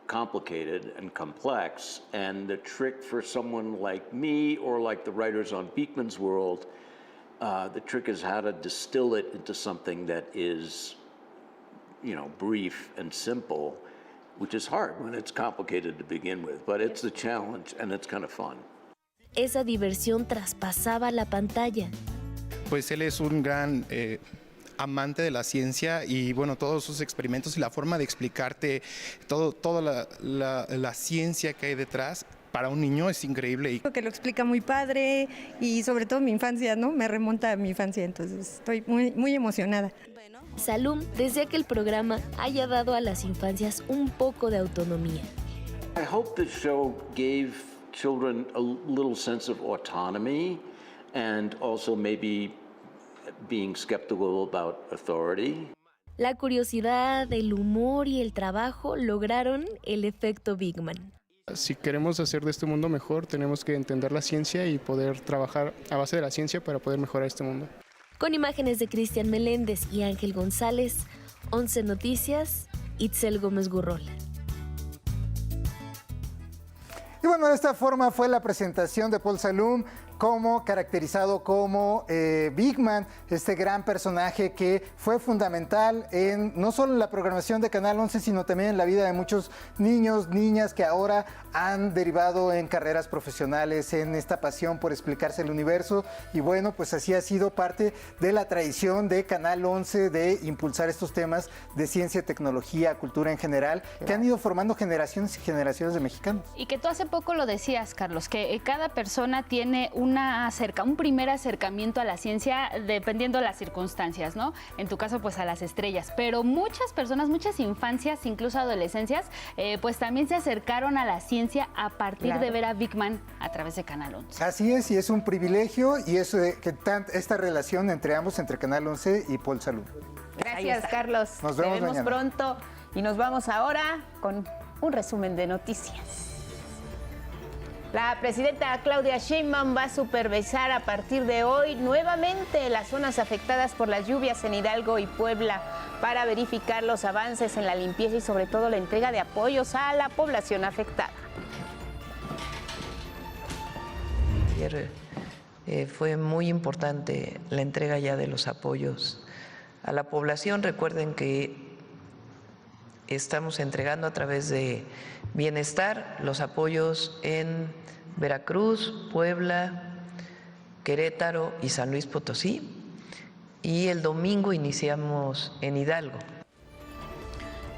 S14: complicated and complex, and the trick for someone like me or like the writers on Beekman's World, the trick is how to distill it into something that is, brief and simple, which is hard when it's complicated to begin with, but it's the challenge and it's kind of fun.
S1: Esa diversión traspasaba la pantalla.
S24: Pues él es un gran amante de la ciencia y bueno, todos sus experimentos y la forma de explicarte toda la ciencia que hay detrás para un niño es increíble.
S25: Creo que lo explica muy padre y sobre todo mi infancia, ¿no? Me remonta a mi infancia, entonces estoy muy, muy emocionada.
S1: Salum desea que el programa haya dado a las infancias un poco de autonomía.
S14: I hope the show gave children a little sense of autonomy and also maybe being skeptical about authority.
S1: La curiosidad, el humor y el trabajo lograron el efecto Big Man.
S15: Si queremos hacer de este mundo mejor, tenemos que entender la ciencia y poder trabajar a base de la ciencia para poder mejorar este mundo.
S1: Con imágenes de Cristian Meléndez y Ángel González, 11 Noticias, Itzel Gómez Gurrola.
S23: Y bueno, de esta forma fue la presentación de Paul Salum, caracterizado como Big Man, este gran personaje que fue fundamental no solo en la programación de Canal 11, sino también en la vida de muchos niños, niñas que ahora han derivado en carreras profesionales, en esta pasión por explicarse el universo. Y bueno, pues así ha sido parte de la tradición de Canal 11 de impulsar estos temas de ciencia, tecnología, cultura en general, que han ido formando generaciones y generaciones de mexicanos.
S3: Y que tú hace poco lo decías, Carlos, que cada persona tiene un primer acercamiento a la ciencia dependiendo de las circunstancias, ¿no? En tu caso, pues a las estrellas. Pero muchas personas, muchas infancias, incluso adolescencias, pues también se acercaron a la ciencia a partir de ver a Big Man a través de Canal 11.
S23: Así es, y es un privilegio, y es esta relación entre ambos, entre Canal 11 y Paul Salum.
S2: Gracias, Carlos.
S23: Nos vemos
S2: mañana. Pronto y nos vamos ahora con un resumen de noticias. La presidenta Claudia Sheinbaum va a supervisar a partir de hoy nuevamente las zonas afectadas por las lluvias en Hidalgo y Puebla para verificar los avances en la limpieza y sobre todo la entrega de apoyos a la población afectada.
S26: Ayer fue muy importante la entrega ya de los apoyos a la población. Recuerden que estamos entregando a través de Bienestar los apoyos en Veracruz, Puebla, Querétaro y San Luis Potosí. Y el domingo iniciamos en Hidalgo.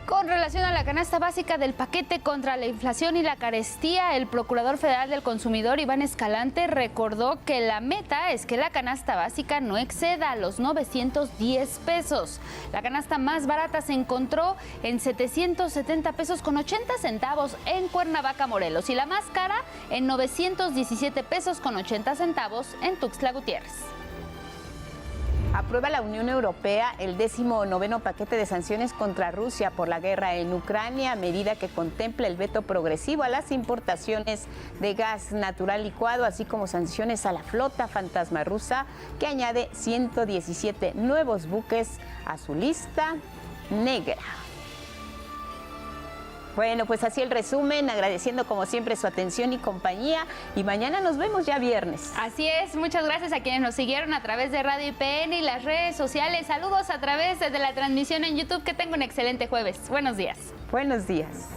S3: Con relación a la canasta básica del paquete contra la inflación y la carestía, el Procurador Federal del Consumidor, Iván Escalante, recordó que la meta es que la canasta básica no exceda los 910 pesos. La canasta más barata se encontró en 770 pesos con 80 centavos en Cuernavaca, Morelos, y la más cara en 917 pesos con 80 centavos en Tuxtla Gutiérrez.
S2: Aprueba la Unión Europea el 19º paquete de sanciones contra Rusia por la guerra en Ucrania, medida que contempla el veto progresivo a las importaciones de gas natural licuado, así como sanciones a la flota fantasma rusa, que añade 117 nuevos buques a su lista negra. Bueno, pues así el resumen, agradeciendo como siempre su atención y compañía, y mañana nos vemos ya viernes.
S3: Así es, muchas gracias a quienes nos siguieron a través de Radio IPN y las redes sociales. Saludos a través de la transmisión en YouTube. Que tengan un excelente jueves. Buenos días.
S2: Buenos días.